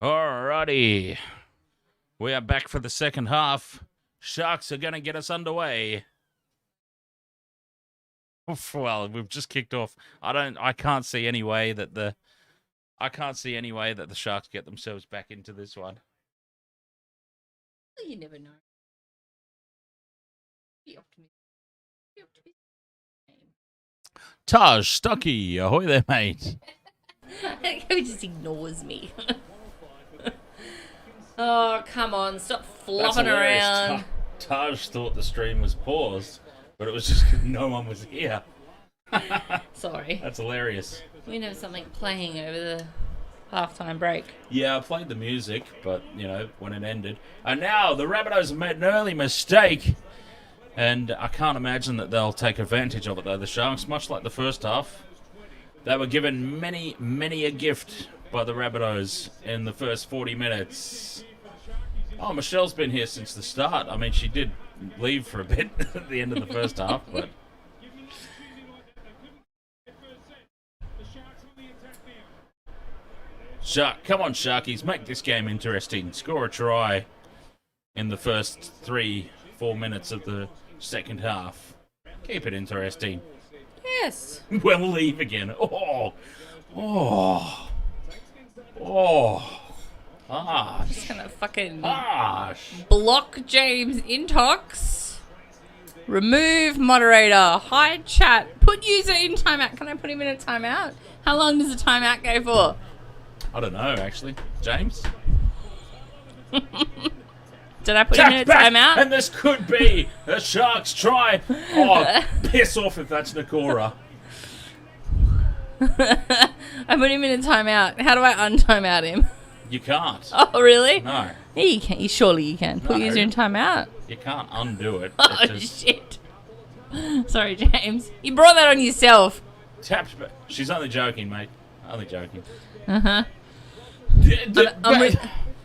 Alrighty. We are back for the second half. Sharks are going to get us underway. Well, we've just kicked off. I can't see any way that the Sharks get themselves back into this one. You never know. Be optimistic. Taj, Stucky, ahoy there, mate. He just ignores me. Oh, come on. Stop flopping around. Taj thought the stream was paused, but it was just because no one was here. Sorry. That's hilarious. We have something playing over the halftime break. Yeah, I played the music, but, when it ended. And now the Rabbitohs have made an early mistake. And I can't imagine that they'll take advantage of it, though. The Sharks, much like the first half, they were given many, many a gift by the Rabbitohs in the first 40 minutes. Oh, Michelle's been here since the start. I mean, she did leave for a bit at the end of the first half, but... Come on, Sharkies, make this game interesting. Score a try in the first 3-4 minutes of the second half. Keep it interesting. Yes. We'll leave again. Oh. I'm just gonna fucking Harsh. block James Intox. Remove moderator. Hide chat. Put user in timeout. Can I put him in a timeout? How long does the timeout go for? I don't know, actually. James? Did I put him in a timeout? And this could be a Sharks try. Oh, piss off if that's Nakora. I put him in a timeout. How do I untimeout him? You can't. Oh, really? No. Yeah, you can. Surely you can. Put user in timeout. You can't undo it. Oh, shit. Sorry, James. You brought that on yourself. Tapped. She's only joking, mate. Only joking. Uh-huh.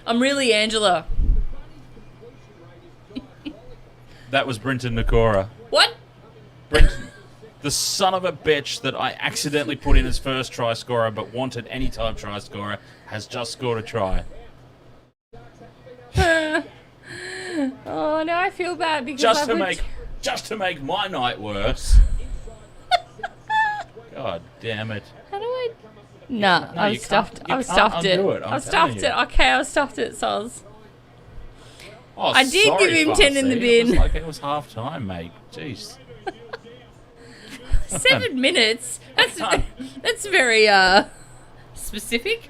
I'm really Angela. That was Brenton Nakora. What? Brenton, the son of a bitch that I accidentally put in as first try scorer but wanted anytime try scorer, has just scored a try. Oh, now I feel bad because just to make my night worse. God damn it. How do I... No, I was stuffed. I was stuffed it. I was stuffed it. Okay, I was stuffed it, Soz. Oh, I did give him 10 in the bin. It was half time, mate. Jeez. 7 minutes? That's very specific.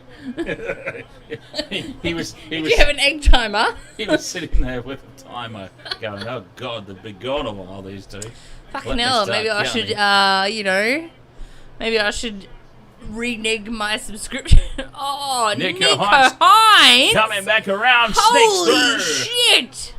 he was Did you have an egg timer? He was sitting there with a timer going, oh God, they've been gone a while, these two. Fucking hell, maybe I should, maybe I should renege my subscription. Oh, Nico Hines coming back around, holy sneaks through. Shit!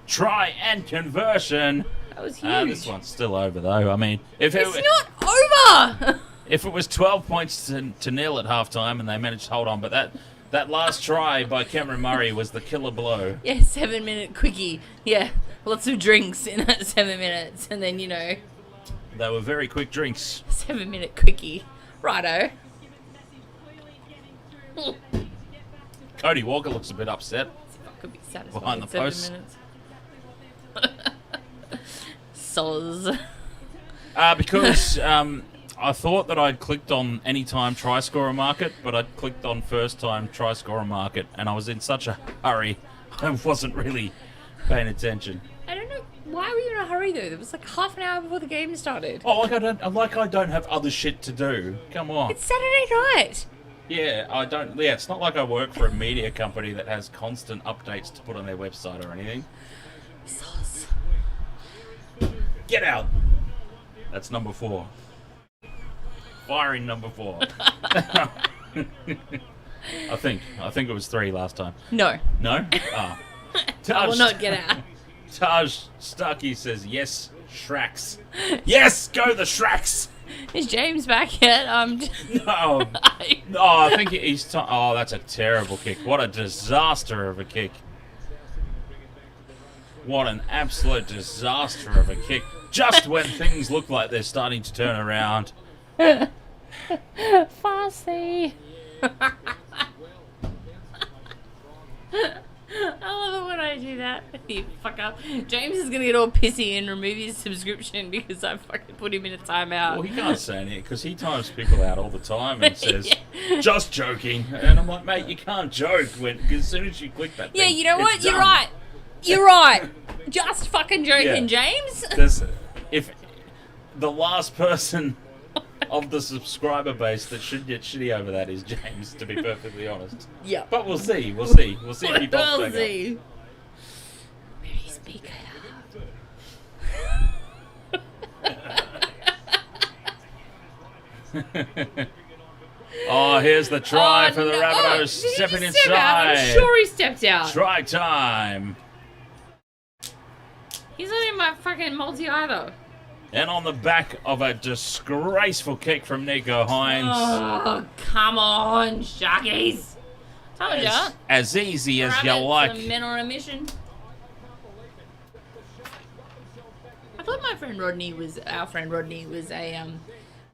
Try and conversion. That was huge. This one's still over, though. I mean, it's not over. If it was 12 points to nil at halftime and they managed to hold on, but that last try by Cameron Murray was the killer blow. Yeah, 7-minute quickie. Yeah, lots of drinks in that 7 minutes, and then they were very quick drinks. 7-minute quickie. Righto. Cody Walker looks a bit upset. I could be satisfied behind the with 7 post. minutes. Soz. Because I thought that I'd clicked on anytime try scorer market, but I'd clicked on first time try scorer market, and I was in such a hurry, I wasn't really paying attention. I don't know. Why were you in a hurry, though? There was like half an hour before the game started. Oh, I don't have other shit to do. Come on. It's Saturday night. Yeah, I don't. Yeah, it's not like I work for a media company that has constant updates to put on their website or anything. Sauce. Get out. That's number 4. Firing number 4. I think it was 3 last time. No. No? Oh. I will not get out. Taj Stucky says, yes, Shreks. Yes, go the Shreks. Is James back yet? No. I think he's... Oh, that's a terrible kick. What a disaster of a kick. What an absolute disaster of a kick. Just when things look like they're starting to turn around. Fussy. I love it when I do that. You fuck up. James is going to get all pissy and remove his subscription because I fucking put him in a timeout. Well, he can't say anything because he times people out all the time and says, just joking. And I'm like, mate, you can't joke cause as soon as you click that thing, you know what? it's You're done. right. You're right. Just fucking joking, James. If the last person of the subscriber base that should get shitty over that is James, to be perfectly honest. Yeah. But we'll see. We'll see if he pops We'll back see. Maybe speak up. Oh, here's the try for the Rabbitohs stepping inside. I'm sure he stepped out. Try time. He's not in my fucking multi either. And on the back of a disgraceful kick from Nico Hines. Oh, come on, Sharkies. Told ya. As easy as you like. Some men on a mission. I thought our friend Rodney was a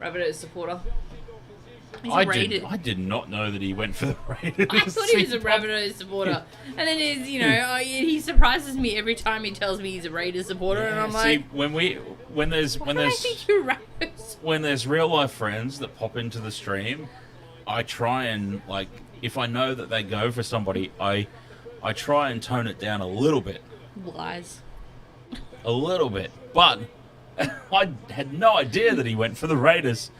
Rabbitohs supporter. I did not know that he went for the Raiders. I thought he was a Rabbitohs supporter. And then he's, he surprises me every time he tells me he's a Raiders supporter, and I'm like, when there's real life friends that pop into the stream, I try and, like, if I know that they go for somebody, I try and tone it down a little bit. Lies. A little bit. But I had no idea that he went for the Raiders.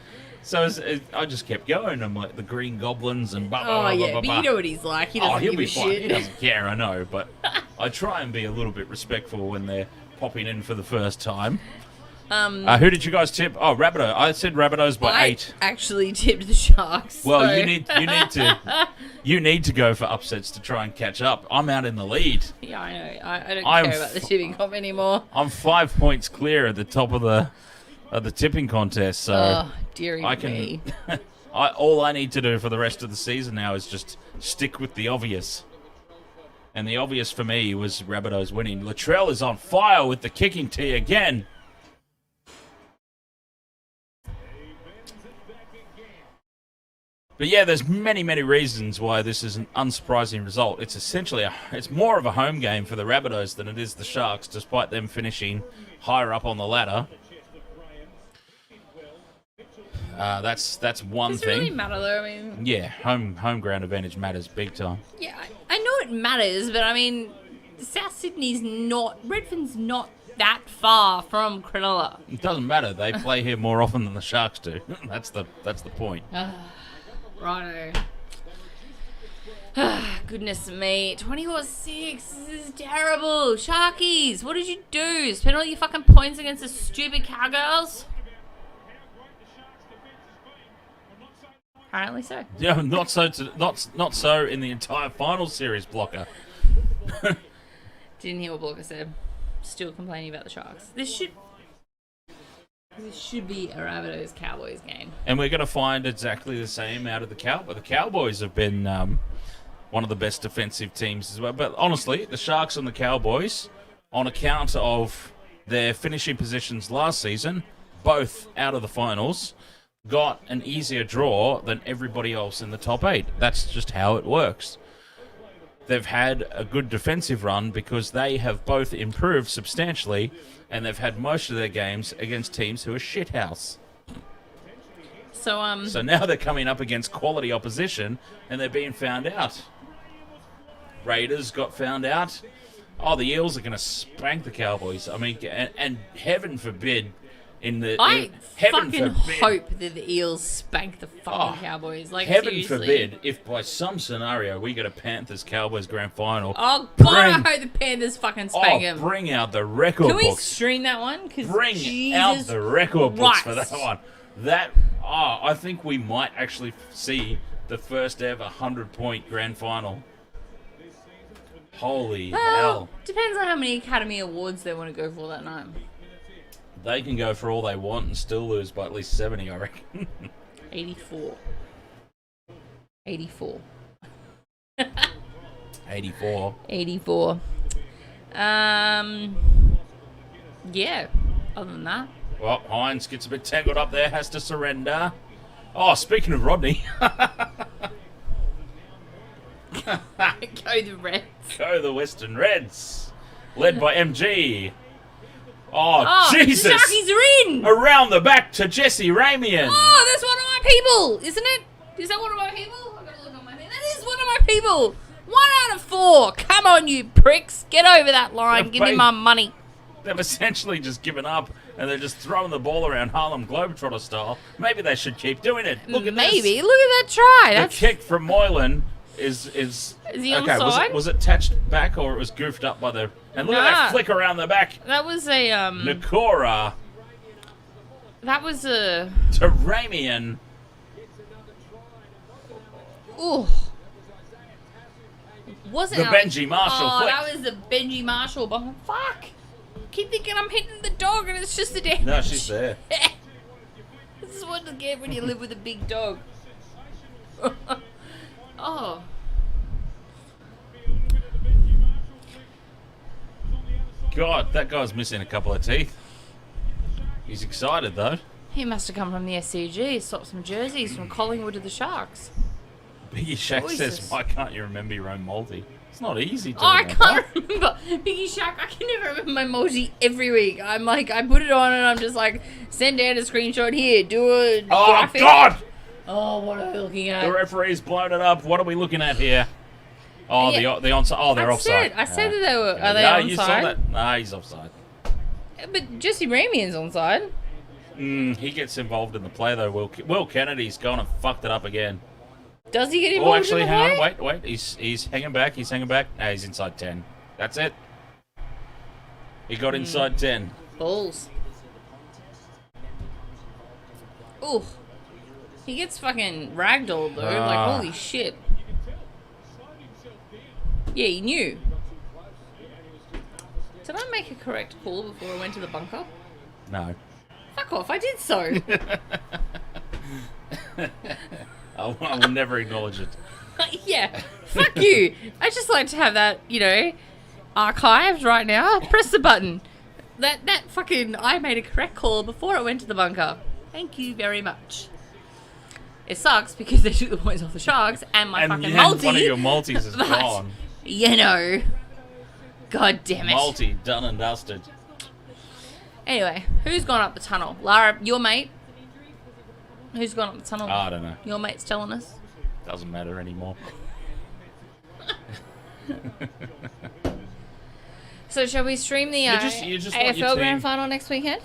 So I just kept going. I'm like, the Green Goblins and blah, blah, blah, blah, but blah. you know what he's like. He doesn't give a shit. He doesn't care, I know. But I try and be a little bit respectful when they're popping in for the first time. Who did you guys tip? Oh, Rabbitohs. I said Rabbitohs by 8. I actually tipped the Sharks. Well, so. you need to go for upsets to try and catch up. I'm out in the lead. Yeah, I know. I don't care about the tipping comp anymore. I'm 5 points clear at the top of the tipping contest. So dearie me. All I need to do for the rest of the season now is just stick with the obvious. And the obvious for me was Rabbitohs winning. Latrell is on fire with the kicking tee again. But yeah, there's many, many reasons why this is an unsurprising result. It's essentially it's more of a home game for the Rabbitohs than it is the Sharks, despite them finishing higher up on the ladder. That's one Does it thing. really matter though? I mean, yeah, home ground advantage matters big time. Yeah, I know it matters, but I mean, South Sydney's Redfern's not that far from Cronulla. It doesn't matter. They play here more often than the Sharks do. That's the point. Righto. Goodness me. 24-6. This is terrible. Sharkies, what did you do? Spend all your fucking points against the stupid Cowgirls? Apparently so. Yeah, not so in the entire Finals Series, Blocker. Didn't hear what Blocker said. Still complaining about the Sharks. This should be a Rabbitohs Cowboys game. And we're going to find exactly the same out of the Cowboys. The Cowboys have been one of the best defensive teams as well. But honestly, the Sharks and the Cowboys, on account of their finishing positions last season, both out of the finals, got an easier draw than everybody else in the top 8. That's just how it works. They've had a good defensive run because they have both improved substantially, and they've had most of their games against teams who are shithouse. So now they're coming up against quality opposition, and they're being found out. Raiders got found out. Oh, the Eels are going to spank the Cowboys. I mean, and heaven forbid... I fucking hope that the Eels spank the fucking Cowboys. Like, heaven seriously. forbid if by some scenario we get a Panthers-Cowboys grand final. Oh, God, I hope the Panthers fucking spank them. Bring out the record books. Can we stream that one? Bring out the record books for that one. I think we might actually see the first ever 100-point grand final. Holy hell. Depends on how many Academy Awards they want to go for that night. They can go for all they want and still lose by at least 70, I reckon. 84. 84. 84. 84. Yeah, other than that. Well, Hines gets a bit tangled up there, has to surrender. Oh, speaking of Rodney. Go the Reds. Go the Western Reds. Led by MG. Oh, Jesus. The Sharkies are in. Around the back to Jesse Ramian. Oh, that's one of my people, isn't it? Is that one of my people? I've got to look on my thing. That is one of my people. 1 out of 4. Come on, you pricks. Get over that line. Give me my money. They've essentially just given up and they're just throwing the ball around Harlem Globetrotter style. Maybe they should keep doing it. Look at this. Maybe. Look at that try. The kick from Moylan is he okay, was it touched back or it was goofed up by the... And look at that flick around the back. That was a... Nakora. That was a... To Ramian. Ooh. The Benji Marshall flick. That was the Benji Marshall. But fuck. Keep thinking I'm hitting the dog and it's just a damage. No, she's there. This is what you get when you live with a big dog. Oh. God, that guy's missing a couple of teeth. He's excited though. He must have come from the SCG, swapped some jerseys from Collingwood to the Sharks. Biggie Shack says, why can't you remember your own multi? It's not easy to I remember. can't remember. Biggie Shack, I can never remember my multi every week. I'm like, I put it on and I'm just like, send out a screenshot here, do a graphic. God! Oh, what are we looking at? The referee's blown it up. What are we looking at here? Oh, Yeah. the onside. Oh, they're offside. I said that they were. Are they no, onside? you saw that? Nah, he's offside. But Jesse Ramian's onside. He gets involved in the play though. Will Kennedy's gone and fucked it up again. Does he get Oh, involved actually, in the hang play? on. Wait. He's hanging back. He's hanging back. No, he's inside 10. That's it. He got inside 10. Balls. Ooh. He gets fucking ragdolled though. Like, holy shit. Yeah, he knew. Did I make a correct call before I went to the bunker? No. Fuck off, I did so. I will never acknowledge it. Yeah, fuck you. I just like to have that, archived right now. Press the button. That fucking, I made a correct call before I went to the bunker. Thank you very much. It sucks because they took the points off the Sharks and my fucking multi. One of your multis is gone. God damn it. Multi, done and dusted. Anyway, who's gone up the tunnel? Lara, your mate? Who's gone up the tunnel? I don't know. Your mate's telling us? Doesn't matter anymore. So shall we stream the you just want your AFL team- Grand Final next weekend?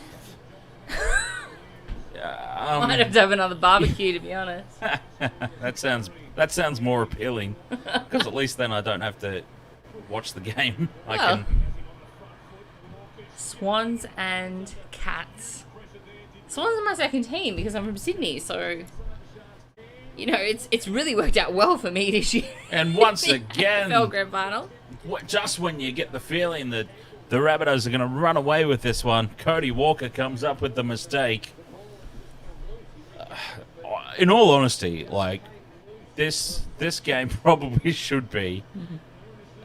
Yeah, Might have to have another barbecue, to be honest. that sounds more appealing because at least then I don't have to watch the game. I can. Swans and Cats. Swans are my second team because I'm from Sydney, so it's really worked out well for me this year. And once again, AFL Grand Final. just when you get the feeling that the Rabbitohs are going to run away with this one, Cody Walker comes up with the mistake. In all honesty, like this game probably should be.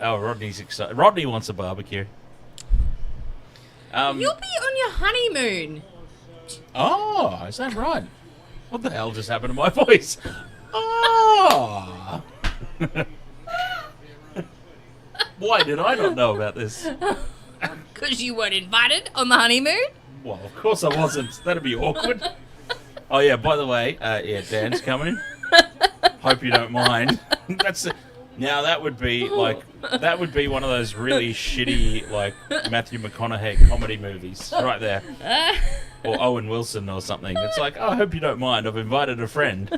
Oh, Rodney's excited. Rodney wants a barbecue. You'll be on your honeymoon. Oh, is that right? What the hell just happened to my voice? Oh. Why did I not know about this? Because you weren't invited on the honeymoon? Well, of course I wasn't. That'd be awkward. Oh yeah, by the way, Dan's coming. Hope you don't mind. Now that would be one of those really shitty Matthew McConaughey comedy movies right there. Or Owen Wilson or something. It's like, oh, I hope you don't mind. I've invited a friend.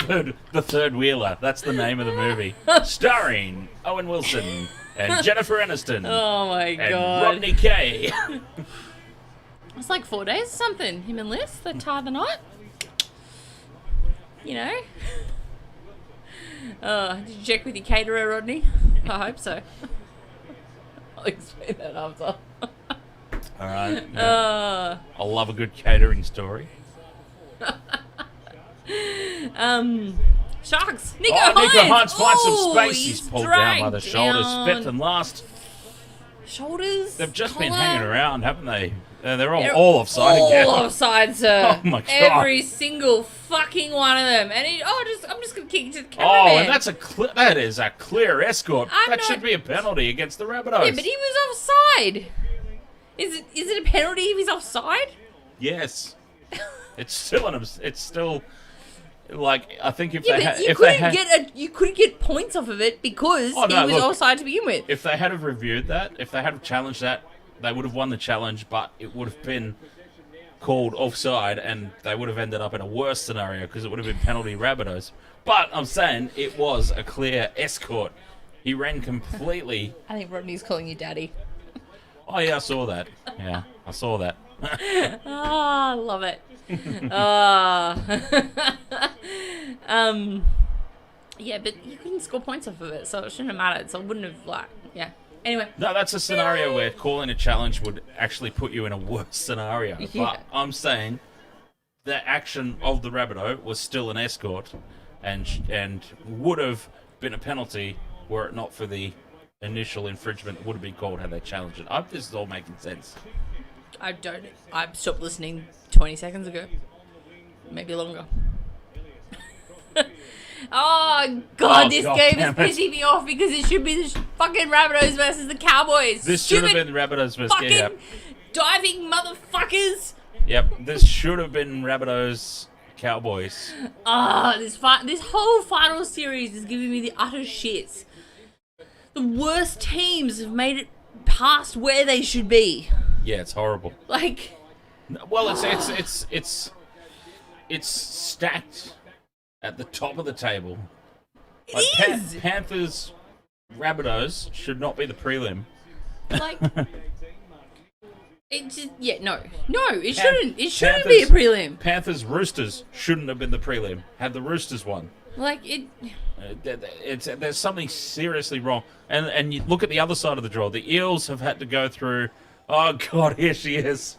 The Third Wheeler. That's the name of the movie. Starring Owen Wilson and Jennifer Aniston. Oh my and god. Rodney Kaye. It's like 4 days or something. Him and Liz, they tie the knot. Did you check with your caterer, Rodney? I hope so. I'll explain that after. All right. Yeah. I love a good catering story. Sharks. Nico Nico Hines Hines finds some space. He's He's pulled down by the dragged shoulders. down. Fifth and last. Shoulders. They've just collar. been hanging around, haven't they? They're all offside again. All offside, sir. Oh my God. Every single fucking one of them. And I'm just gonna kick it to the cameraman. Oh, and that is a clear escort. Should be a penalty against the Rabbitohs. Yeah, but he was offside. Is it a penalty if he's offside? Yes. It's still like, I think if you couldn't get points off of it because he was offside to begin with. If they had have reviewed that, if they had have challenged that, they would have won the challenge, but it would have been called offside and they would have ended up in a worse scenario because it would have been penalty Rabbitohs. But I'm saying it was a clear escort. He ran completely. I think Rodney's calling you daddy. Oh yeah, I saw that. Yeah, I saw that. I love it. Yeah, but you couldn't score points off of it, so it shouldn't have mattered. So it wouldn't have yeah. Anyway. No, that's a scenario where calling a challenge would actually put you in a worse scenario. Yeah. But I'm saying the action of the Rabbitoh was still an escort, and would have been a penalty were it not for the initial infringement. Would have been called had they challenged it. This is all making sense. I stopped listening 20 seconds ago. Maybe longer. Oh, God, this game is pissing me off because it should be the fucking Rabbitohs versus the Cowboys. This should have been the Rabbitohs versus... Fucking diving motherfuckers. Yep, this should have been Rabbitohs Cowboys. This whole final series is giving me the utter shits. The worst teams have made it past where they should be. Yeah, it's horrible. Like, well, it's stacked at the top of the table. Like, it is. Panthers, Rabbitohs should not be the prelim. Like, it just it shouldn't. It shouldn't be a prelim. Panthers, Roosters shouldn't have been the prelim. Had the Roosters won. Like it. There's something seriously wrong. And you look at the other side of the draw. The Eels have had to go through. Oh God, here she is.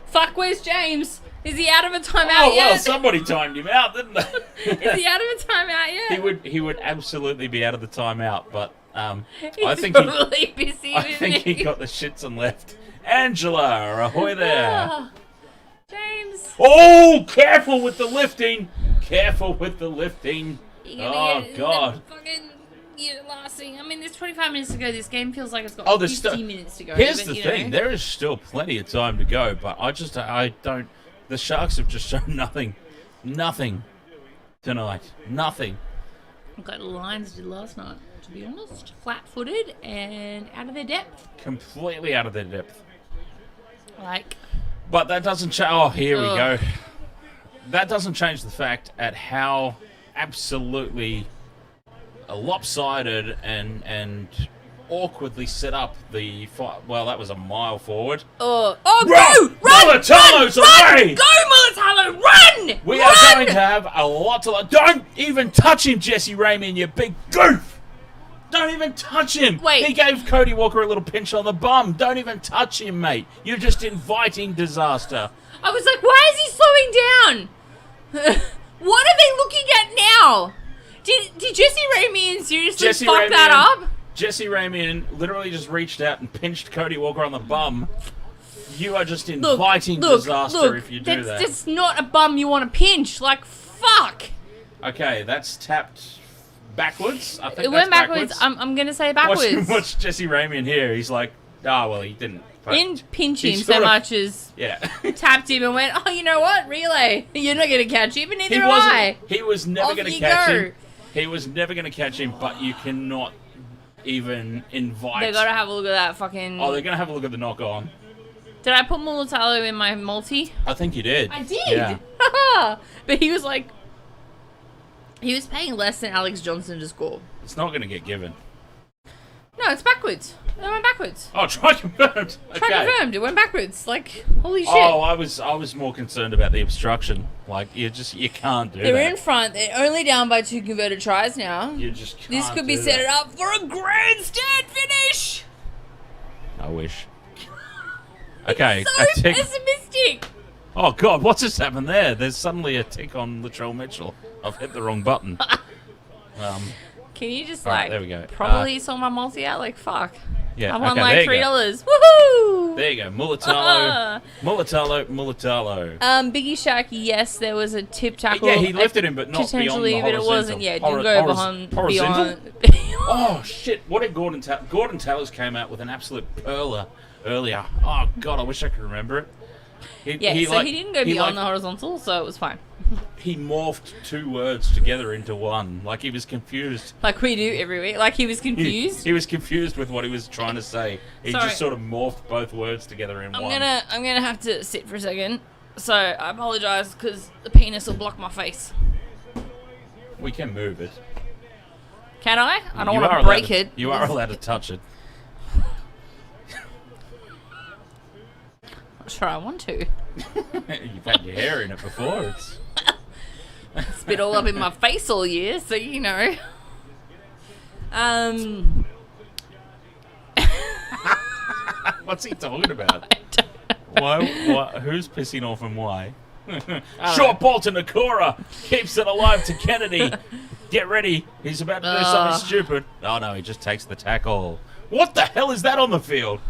Fuck, where's James? Is he out of a timeout yet? Oh well, somebody timed him out, didn't they? Is he out of a timeout yet? He would absolutely be out of the timeout, but I think he got the shits and left. Angela, ahoy there. James. Oh, careful with the lifting. Careful with the lifting. Oh God. Last thing. I mean, there's 25 minutes to go. This game feels like it's got 50 minutes to go. Here's the thing. There is still plenty of time to go, but I don't... The Sharks have just shown nothing. Nothing tonight. Nothing. Like Lions did last night, to be honest. Flat-footed and out of their depth. Completely out of their depth. Like... But that doesn't change... Oh, here we go. That doesn't change the fact at how absolutely... lopsided and awkwardly set up the fight. Well, that was a mile forward. Run! Mulatalo's away! Go, Mulatalo! Run! We are going to have a lot to... Don't even touch him, Jesse Raymond, you big goof! Don't even touch him! Wait. He gave Cody Walker a little pinch on the bum. Don't even touch him, mate. You're just inviting disaster. I was like, why is he slowing down? What are they looking at now? Did Jesse Raymond seriously fuck that up? Jesse Raymond literally just reached out and pinched Cody Walker on the bum. You are just inviting disaster if you do that. That's not a bum you want to pinch. Like, fuck. Okay, that's tapped backwards. I think it went backwards. I'm going to say backwards. Watch Jesse Raymond here. He's like, well, he didn't. He didn't pinch him so much as tapped him and went, oh, you know what? Relay. You're not going to catch him, and neither am I. He was never going to catch him. He was never going to catch him, but you cannot even invite... They got to have a look at that fucking... Oh, they're going to have a look at the knock-on. Did I put Mulatalo in my multi? I think you did. I did! Yeah. But he was like... He was paying less than Alex Johnson to score. It's not going to get given. No, it's backwards. It went backwards. Oh, try confirmed. Okay. Try confirmed. It went backwards. Like, holy shit. Oh, I was more concerned about the obstruction. Like, you can't do that. They're in front. They're only down by 2 converted tries now. You just can't. This could be set it up for a grandstand finish. I wish. Okay. So pessimistic. Oh God, what's just happened there? There's suddenly a tick on Latrell Mitchell. I've hit the wrong button. Can you just there we go. probably saw my multi out? Like, fuck. Yeah, I won okay, like there you go. $3. Woohoo! There you go. Mulatalo. Mulatalo. Biggie Shack, yes, there was a tip tackle. Yeah, he lifted him, but not beyond the potentially, but it wasn't. Yeah, it didn't go horizontal? beyond. Oh, shit. What did Gordon Tallers came out with an absolute perler earlier. Oh, God, I wish I could remember it. He didn't go beyond the horizontal, so it was fine. He morphed two words together into one. Like he was confused. Like we do every week. Like he was confused. He was confused with what he was trying to say. He Sorry. just sort of morphed both words together in one. I'm gonna have to sit for a second. So I apologise because the penis will block my face. We can move it. Can I? I don't want to break it. You are allowed to touch it. Not sure I want to. You've had your hair in it before. It's been all up in my face all year, so you know. What's he talking about? Why? Who's pissing off and why? Short ball to Nakora. Keeps it alive to Kennedy. Get ready. He's about to do something stupid. Oh, no, he just takes the tackle. What the hell is that on the field?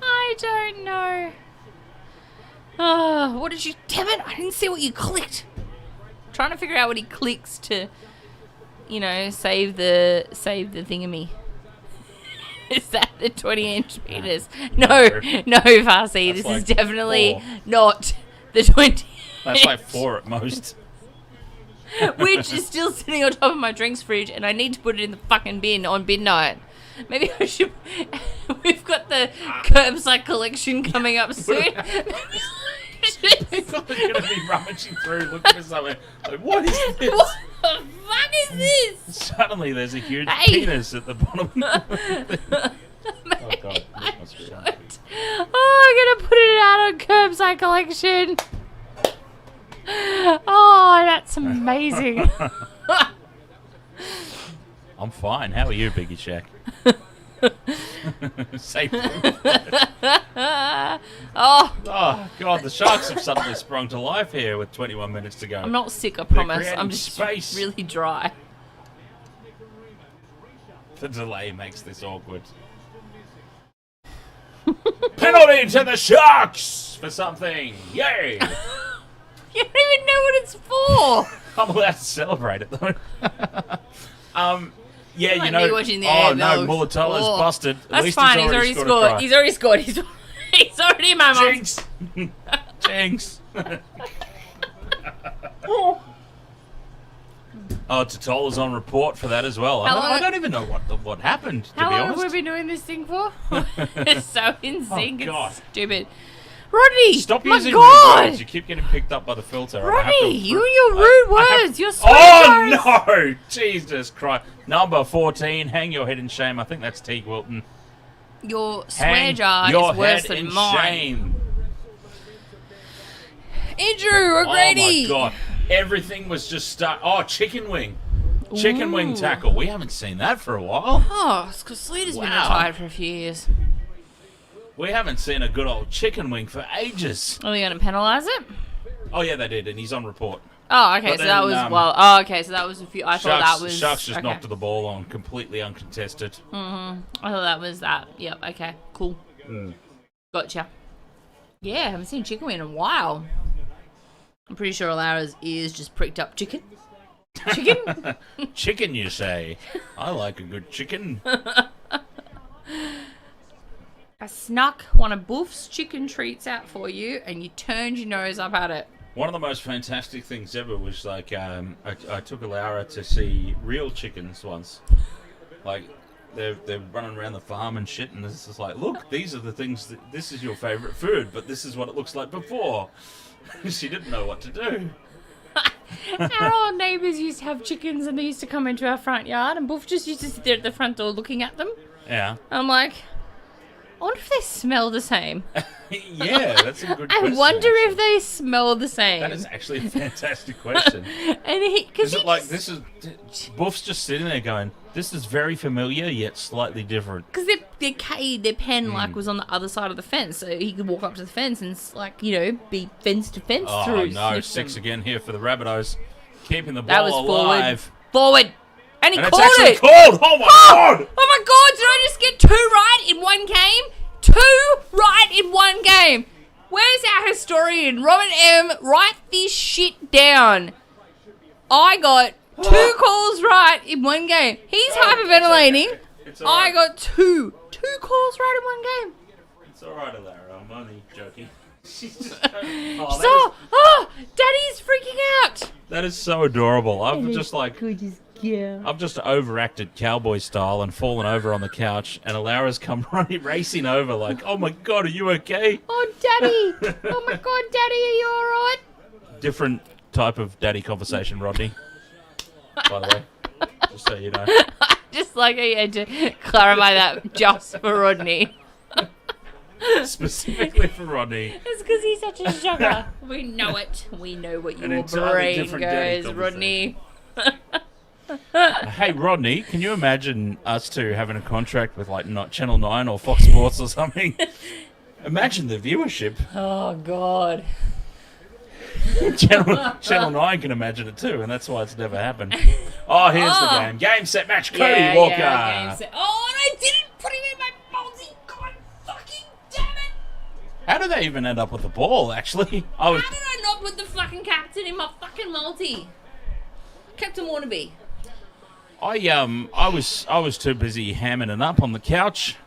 I don't know. Oh, what did you... Damn it, I didn't see what you clicked. I'm trying to figure out what he clicks to, you know, save the thingamy. Is that the 20-inch meters? No, Farsi. This is definitely not the 20. That's like 4 at most. Which is still sitting on top of my drinks fridge, and I need to put it in the fucking bin on bin night. Maybe I should... We've got the curbside collection coming up soon. People are going to be rummaging through looking for something. Like, what is this? What the fuck is this? Suddenly there's a huge penis at the bottom. Oh, God. I'm going to put it out on curbside collection. Oh, that's amazing. I'm fine. How are you, Biggie Shack? Safe. Oh, God, the Sharks have suddenly sprung to life here with 21 minutes to go. I'm not sick, I promise. I'm just space. really dry. The delay makes this awkward. Penalty to the Sharks for something. Yay! You don't even know what it's for. I'm allowed to celebrate it, though. Yeah, like you know. Watching the Mulatalo's busted. At least fine. He's already scored. He's already scored. He's already in my mouth. Jinx. Jinx. Totola's on report for that as well. I don't even know what happened, to be honest. How long have we been doing this thing for? It's so in sync. Oh, God. It's stupid. Rodney! Stop my using God. rude words. You keep getting picked up by the filter. Rodney, you and your rude words. You're so no! Jesus Christ. Number 14, hang your head in shame. I think that's Teague Wilton. Your swear jar is worse than mine. Shame. Andrew O'Grady. Oh, my God. Everything was just chicken wing. Chicken wing tackle. We haven't seen that for a while. Oh, it's because Slater's been retired for a few years. We haven't seen a good old chicken wing for ages. Are we going to penalise it? Oh, yeah, they did, and he's on report. Oh, okay, so that was, so that was a few, I thought that was... Sharks just knocked the ball on, completely uncontested. Mm-hmm. I thought that was that. Yep, okay, cool. Gotcha. Yeah, I haven't seen chicken wing in a while. I'm pretty sure Lara's ears just pricked up chicken. Chicken? Chicken, you say? I like a good chicken. I snuck one of Boof's chicken treats out for you, and you turned your nose up at it. One of the most fantastic things ever was like I took Laura to see real chickens once. Like they're running around the farm and shit, and this is like, look, these are the things. This is your favourite food, but this is what it looks like before. She didn't know what to do. Our old neighbours used to have chickens, and they used to come into our front yard, and Boof just used to sit there at the front door looking at them. Yeah. I'm like, I wonder if they smell the same. Yeah, that's a good question. I wonder if they smell the same. That is actually a fantastic question. And Boof's just sitting there going, this is very familiar yet slightly different. Because their pen was on the other side of the fence, so he could walk up to the fence and be fence to fence through. Oh no, 6 again here for the Rabbitohs, keeping the ball alive. Forward. And he it's called actually it. called. Oh my god! Oh my god, did I just get 2 right in one game? 2 right in one game. Where's our historian? Robert M., write this shit down. I got 2 calls right in one game. He's hyperventilating. It's all right. I got 2 calls right in one game. It's alright, Alara. I'm only joking. She's just... Daddy's freaking out. That is so adorable. I'm just like... I've just overacted cowboy style and fallen over on the couch, and Alara's come racing over like, oh my god, are you okay? Oh, Daddy. Oh my god, Daddy, are you alright? Different type of daddy conversation, Rodney. By the way, just so you know. Just like I had to clarify that just for Rodney. Specifically for Rodney. It's because he's such a sugar. We know it. We know what your entirely brain different daddy goes, Rodney. Hey, Rodney, can you imagine us two having a contract with like not Channel 9 or Fox Sports or something? Imagine the viewership. Oh, God. Channel 9 can imagine it too, and that's why it's never happened. Oh, here's the game. Game, set, match. Cody Walker. Yeah, game, set. Oh, and I didn't put him in my multi. God fucking damn it. How did they even end up with the ball, actually? How did I not put the fucking captain in my fucking multi? Captain Wannabe. I was too busy hamming it up on the couch.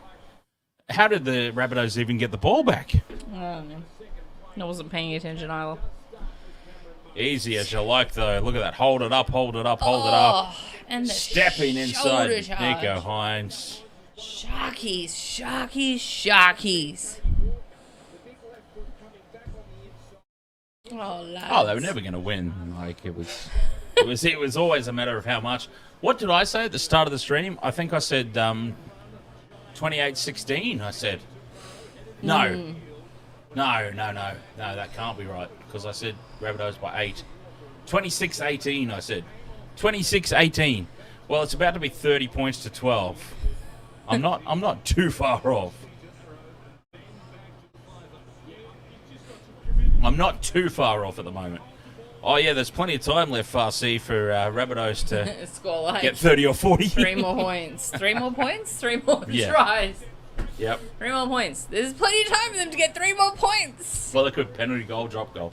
How did the Rabbitohs even get the ball back? I don't know. I wasn't paying attention either. Easy as you like, though. Look at that. Hold it up, hold it up, hold it up. And the stepping inside charge. Nico Hines. Sharkies. Oh, lads. Oh, they were never going to win. Like it was always a matter of how much. What did I say at the start of the stream? I think I said 28-16. I said no, that can't be right because I said Rabbitohs by 8. 26-18. I said 26-18. Well, it's about to be 30 points to 12. I'm not too far off. I'm not too far off at the moment. Oh, yeah, there's plenty of time left, Farsi, for Rabbitohs to score like get 30 or 40. 3 more points. 3 more points? 3 more tries. Yep. 3 more points. There's plenty of time for them to get 3 more points. Well, they could penalty goal, drop goal.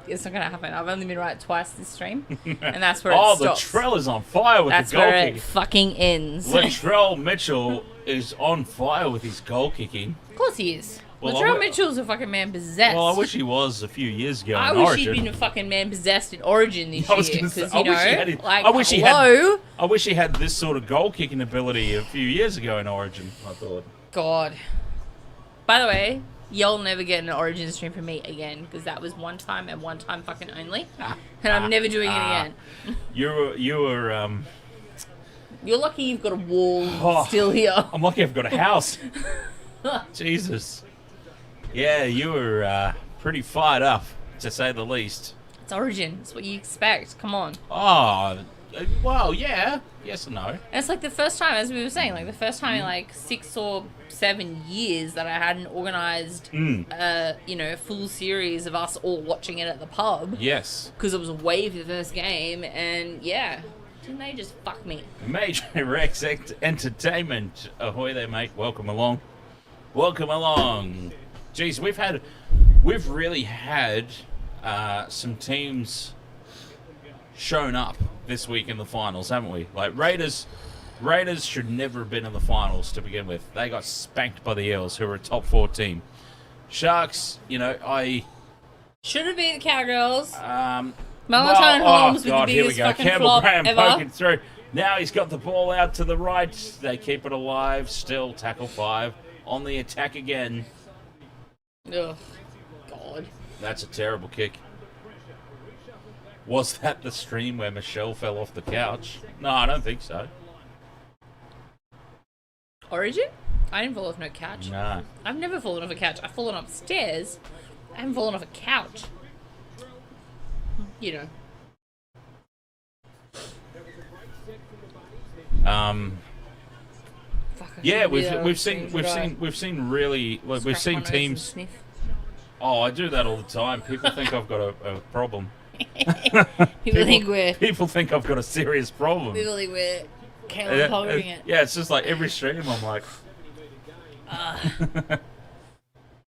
It's not going to happen. I've only been right twice this stream, and that's where it stops. Latrell is on fire with the goal That's where kick. it fucking ends. Latrell Mitchell is on fire with his goal kicking. Of course he is. Well, Latrell Mitchell's a fucking man possessed. Well, I wish he was a few years ago I in wish Origin. he'd been a fucking man possessed in Origin this I was year. gonna say, Because, I wish he had it- I wish he had- hello? I wish he had this sort of goal kicking ability a few years ago in Origin, I thought. God. By the way, you'll never get an Origin stream from me again, because that was one time and one time fucking only. And I'm never doing it again. You were You're lucky you've got a wall still here. I'm lucky I've got a house. Jesus. Yeah, you were pretty fired up, to say the least. It's Origin. It's what you expect. Come on. Oh, well, yeah. Yes and no. And it's like the first time, as we were saying, like the first time in like 6 or 7 years that I had an organised, full series of us all watching it at the pub. Yes. Because it was away for the first game, and yeah, didn't they just fuck me? Major Rex Entertainment. Ahoy there, mate. Welcome along. Welcome along. Jeez, we've really had some teams shown up this week in the finals, haven't we? Like Raiders should never have been in the finals to begin with. They got spanked by the Eels, who were a top 4 team. Sharks, I should have been the Cowgirls. Valentine Holmes with the biggest fucking Campbell flop Graham ever. poking through. Now he's got the ball out to the right. They keep it alive. Still tackle 5 on the attack again. Ugh, God. That's a terrible kick. Was that the stream where Michelle fell off the couch? No, I don't think so. Origin? I didn't fall off no couch. Nah. I've never fallen off a couch. I've fallen upstairs. I haven't fallen off a couch. You know. Yeah, we've seen teams. Oh, I do that all the time. People think I've got a problem. People think I've got a serious problem. People think we're Caleb pocketing it. Yeah, it's just like every stream I'm like...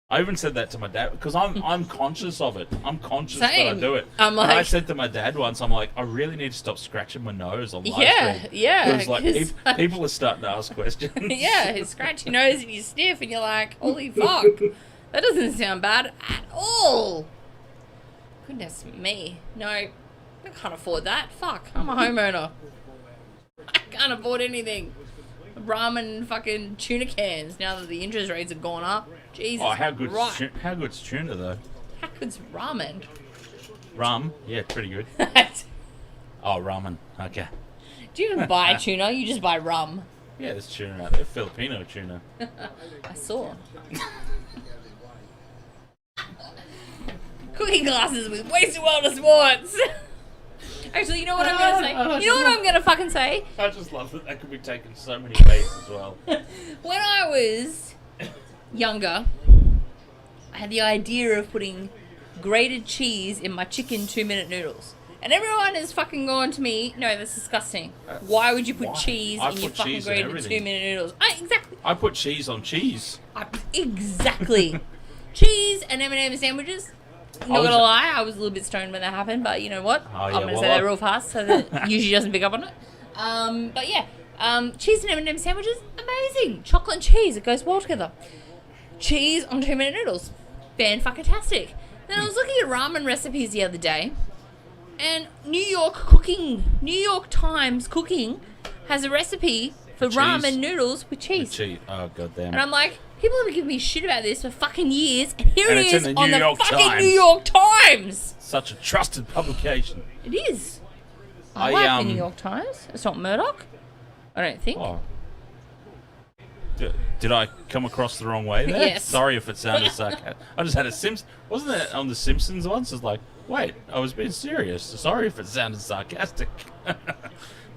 I even said that to my dad because I'm conscious of it. I'm conscious that I do it. I'm like, and I said to my dad once, I'm like, I really need to stop scratching my nose on live stream. Yeah. Because like people are starting to ask questions. Yeah, you scratch your nose and you sniff and you're like, holy fuck, that doesn't sound bad at all. Goodness me, no, I can't afford that. Fuck, I'm a homeowner. I can't afford anything. Ramen fucking tuna cans now that the interest rates have gone up. Jesus. Oh, how good's tuna though? How good's ramen? Rum? Yeah, pretty good. Oh, ramen. Okay. Do you even buy tuna? You just buy rum. Yeah, there's tuna out there. Filipino tuna. I saw. Cooking classes with way too well to sports. Actually, you know what I'm going to say? You know what I'm going to fucking say? I just love that could be taken so many ways as well. When I was younger, I had the idea of putting grated cheese in my chicken 2-minute noodles. And everyone is fucking going to me, no, that's disgusting. Why would you put cheese in your fucking grated 2-minute noodles? Exactly. I put cheese on cheese. Exactly. Cheese and M&M sandwiches. Not gonna lie, I was a little bit stoned when that happened, but you know what? I'm gonna say that real fast so that usually doesn't pick up on it. But yeah, cheese and M&M sandwiches, amazing. Chocolate and cheese, it goes well together. Cheese on 2-minute noodles, fan-fucking-tastic. Then I was looking at ramen recipes the other day, and New York Times Cooking has a recipe for ramen noodles with cheese. Oh, goddamn. And I'm like, people have been giving me shit about this for fucking years, and here it is on the fucking New York Times. Such a trusted publication. It is. I like the New York Times. It's not Murdoch. I don't think. Oh. Did I come across the wrong way there? Yes. Sorry if it sounded sarcastic. I just had a Wasn't it on The Simpsons once? It's like, wait, I was being serious. Sorry if it sounded sarcastic.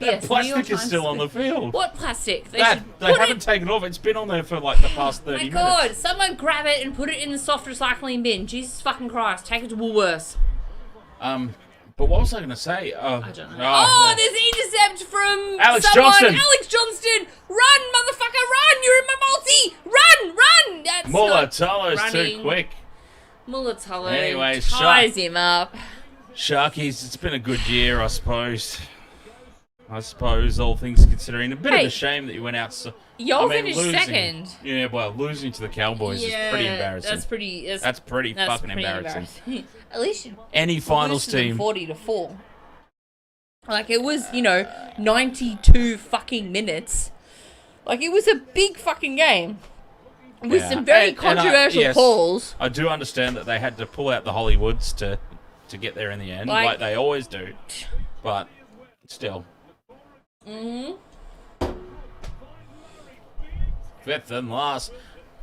That plastic is still on the field. What plastic? They haven't taken it off. It's been on there for like the past 30 minutes. My God, someone grab it and put it in the soft recycling bin. Jesus fucking Christ. Take it to Woolworths. But what was I going to say? I don't know. There's intercept from Alex someone. Johnston. Alex Johnston. Run, motherfucker, run. You're in my multi. Run. That's Mulatolo's too quick. Mulatolo anyway, ties him up. Sharkies, it's been a good year, I suppose. All things considering. A bit of a shame that you went out. Y'all finished second. Yeah, well, losing to the Cowboys is pretty embarrassing. That's pretty fucking embarrassing. At least any finals team 40-4. Like it was, 92 fucking minutes. Like it was a big fucking game with some very controversial calls. I do understand that they had to pull out the Hollywoods to get there in the end, like they always do. But still. Mm-hmm. Fifth and last.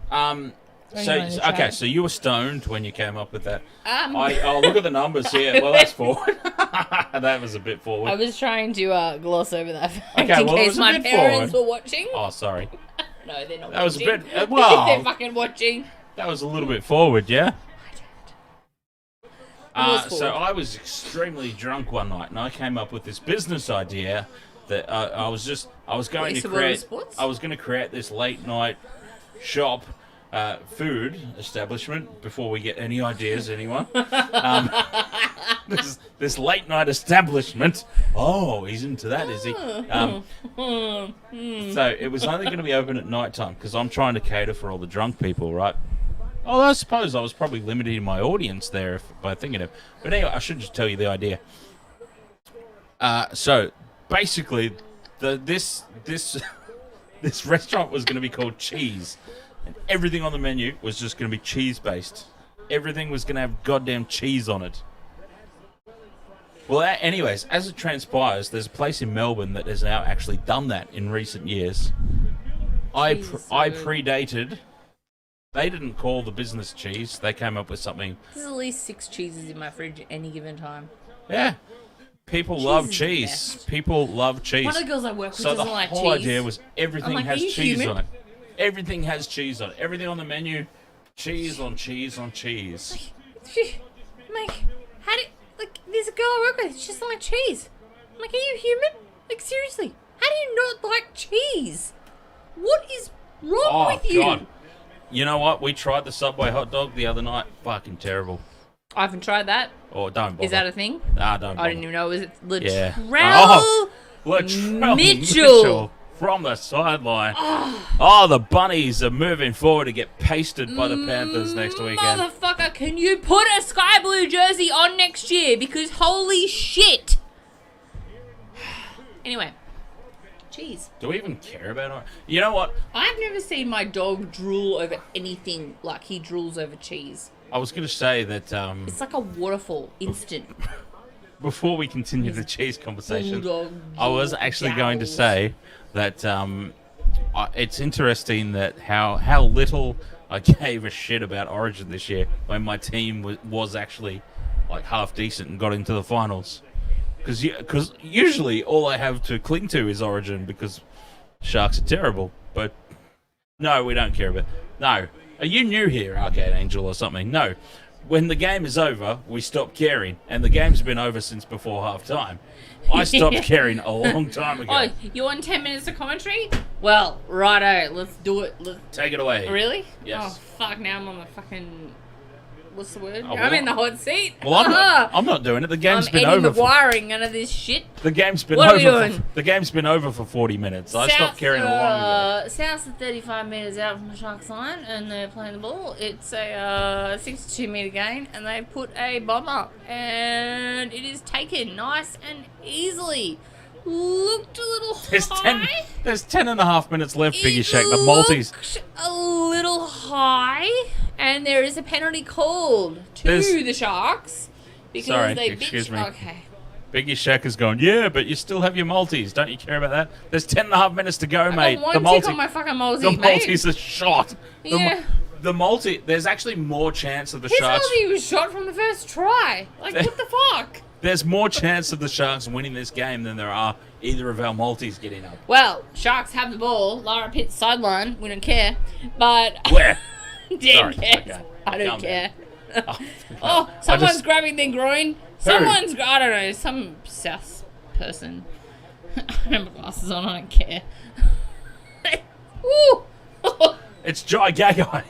So you were stoned when you came up with that. I'll look at the numbers here. Well, that's forward. That was a bit forward. I was trying to gloss over that fact in case my parents were watching. Oh, sorry. No, they're not watching. That was a bit... well... they're fucking watching. That was a little bit forward, yeah? I don't. So I was extremely drunk one night, and I came up with this business idea that I was going to create this late night shop food establishment before we get any ideas, anyone. This late night establishment. Oh, he's into that, is he? So it was only going to be open at night time because I'm trying to cater for all the drunk people, right? Oh, I suppose I was probably limiting my audience there by thinking of. But anyway, I should just tell you the idea. So basically, this restaurant was going to be called Cheese, and everything on the menu was just going to be cheese based. Everything was going to have goddamn cheese on it. Well, anyways, as it transpires, there's a place in Melbourne that has now actually done that in recent years. I predated. They didn't call the business cheese. They came up with something. There's at least 6 cheeses in my fridge at any given time. Yeah. People love cheese. People love cheese. One of the girls I work with doesn't like cheese. So the whole idea was everything has cheese on it. Everything has cheese on it. Everything on the menu, cheese on cheese on cheese. Like, how do... Like, there's a girl I work with, she doesn't like cheese. I'm like, are you human? Like, seriously, how do you not like cheese? What is wrong with you? God. You know what? We tried the Subway hot dog the other night. Fucking terrible. I haven't tried that. Oh, don't bother. Is that a thing? Nah, don't bother. I didn't even know. Was it Latrell Latrell Mitchell from the sideline. Oh, the Bunnies are moving forward to get pasted by the Panthers next weekend. Motherfucker, can you put a sky blue jersey on next year? Because holy shit. Anyway. Cheese. Do we even care about it? You know what? I've never seen my dog drool over anything like he drools over cheese. I was going to say that... It's like a waterfall. Instant. Before we continue the cheese conversation, Bulldog I was actually going to say that it's interesting that how little I gave a shit about Origin this year when my team was actually like half decent and got into the finals. Because usually all I have to cling to is Origin because Sharks are terrible. But no, we don't care about it. No. Are you new here, Arcade Angel, or something? No. When the game is over, we stop caring. And the game's been over since before half-time. I stopped caring a long time ago. Oh, you want 10 minutes of commentary? Well, righto, let's do it. Take it away. Really? Yes. Oh, fuck, now I'm on the fucking... What's the word? Oh, well, I'm in the hot seat. Well, I'm not doing it. The game's been Eddie over. McGuiring, none of this shit. The game's been What over. are we doing? The game's been over for 40 minutes. I stopped caring a long ago. South's 35 metres out from the Sharks line, and they're playing the ball. It's a 62-metre gain, and they put a bomb up, and it is taken nice and easily. Looked a little high. There's 10 and a half minutes left, Biggie Shack. The Maltese. A little high, and there is a penalty called to the Sharks because excuse me. Okay. Biggie Shack is going, yeah, but you still have your Maltese. Don't you care about that? There's 10 and a half minutes to go, mate. I got one tick on my fucking Maltese, the Maltese is shot. Yeah. The Maltese, there's actually more chance of the His Sharks. Maltese was shot from the first try. Like, what the fuck? There's more chance of the Sharks winning this game than there are either of our Maltese getting up. Well, Sharks have the ball. Lara Pitt's sideline. We don't care. But... Where? Dan Sorry. cares. Okay. I don't care. Oh, someone's grabbing their groin. I don't know, some South person. I remember glasses on. I don't care. Woo! It's Jai Gagai.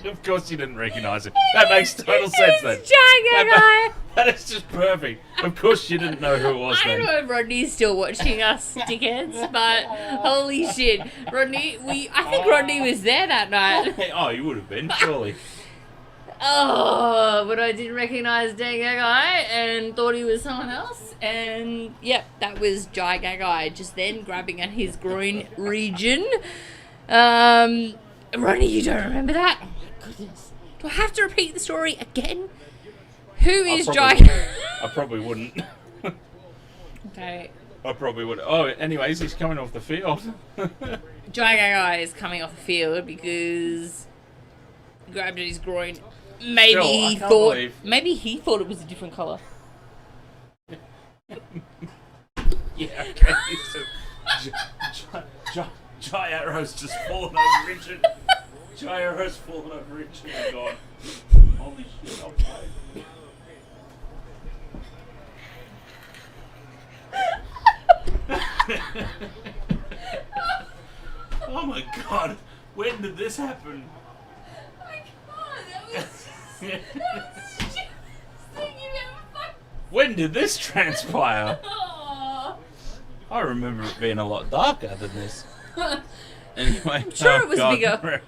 Of course you didn't recognise him. That makes total sense then. It's Jai Gagai. That is just perfect. Of course you didn't know who it was I then. don't know if Rodney's still watching us, dickheads, but holy shit. I think Rodney was there that night. Oh, you would have been, surely. Oh, but I didn't recognise Jai Gagai and thought he was someone else. And, yep, that was Jai Gagai just then grabbing at his groin region. Rodney, you don't remember that? Oh, my goodness. Do I have to repeat the story again? Who is Jai? I probably wouldn't. Okay. I probably would. Oh, anyways, he's coming off the field. Jai Gagai is coming off the field because he grabbed at his groin. Maybe he thought it was a different colour. Yeah, okay. Jai Arrow's just fallen over Richard. Jai Arrow's fallen over Richard and gone, holy shit, I'll play. Oh my god, when did this happen? I can't, that was the stupidest thing you've ever fucking... When did this transpire? Oh. I remember it being a lot darker than this. Anyway, I'm sure it was bigger.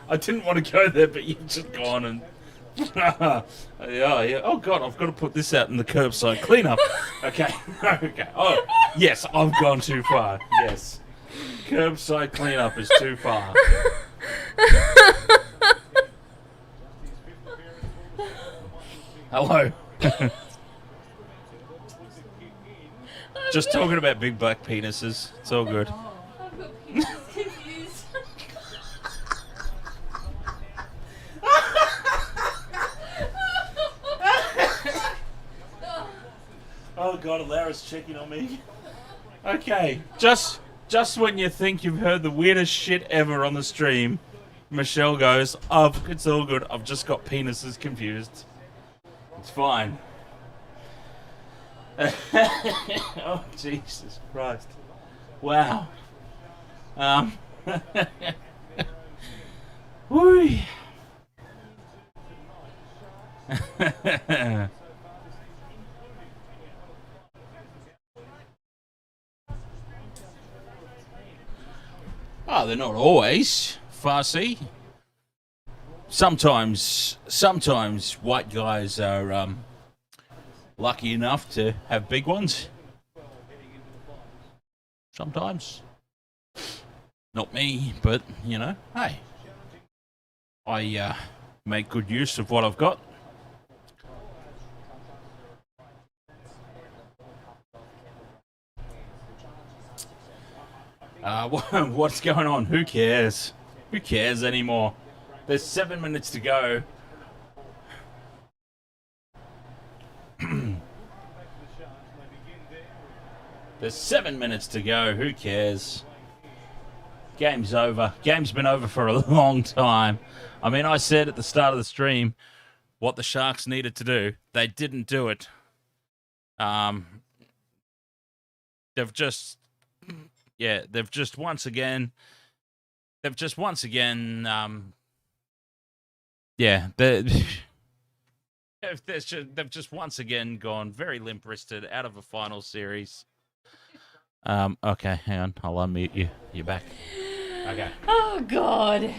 I didn't want to go there, but you've just gone and... yeah. Oh god, I've got to put this out in the curbside cleanup. Okay. Oh, yes, I've gone too far. Yes. Curbside cleanup is too far. Hello. Just talking about big black penises. It's all good. I've got penises confused. Oh god, Alara's checking on me. Okay, just when you think you've heard the weirdest shit ever on the stream, Michelle goes, it's all good, I've just got penises confused. It's fine. Oh, Jesus Christ. Wow. Woo. Oh, they're not always fussy. Sometimes white guys are lucky enough to have big ones. Sometimes. Not me, but, you know, hey. I make good use of what I've got. What's going on? Who cares? Who cares anymore? There's 7 minutes to go. There's 7 minutes to go. Who cares? Game's over. Game's been over for a long time. I mean, I said at the start of the stream what the Sharks needed to do. They didn't do it. They've just once again, they've just once again gone very limp-wristed out of a final series. Okay, hang on. I'll unmute you. You're back. Okay. Oh, God.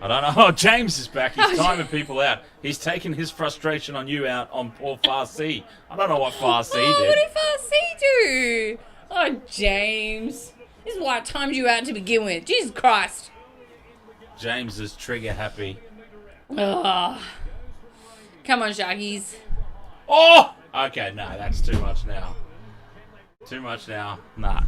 I don't know. Oh, James is back. He's timing people out. He's taking his frustration on you out on poor Farsi. I don't know what Farsi did. What did Farsi do? Oh, James. This is why I timed you out to begin with. Jesus Christ. James is trigger happy. Ugh. Come on, Sharkies. Oh! Okay, no, that's too much now. Too much now. Nah.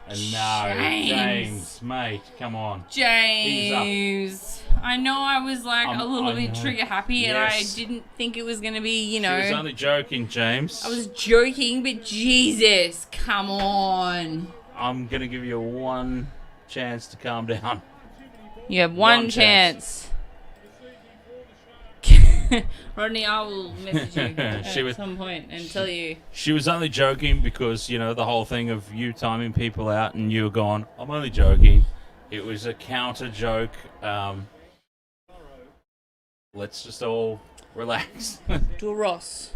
And no, James, mate, come on. James. I know I was like a little bit trigger happy and I didn't think it was going to be, you know. She was only joking, James. I was joking, but Jesus, come on. I'm going to give you one chance to calm down. You have one chance. Rodney, I will message you at some point and tell you. She was only joking because, you know, the whole thing of you timing people out and you were gone. I'm only joking. It was a counter joke. Let's just all relax. Do a Ross.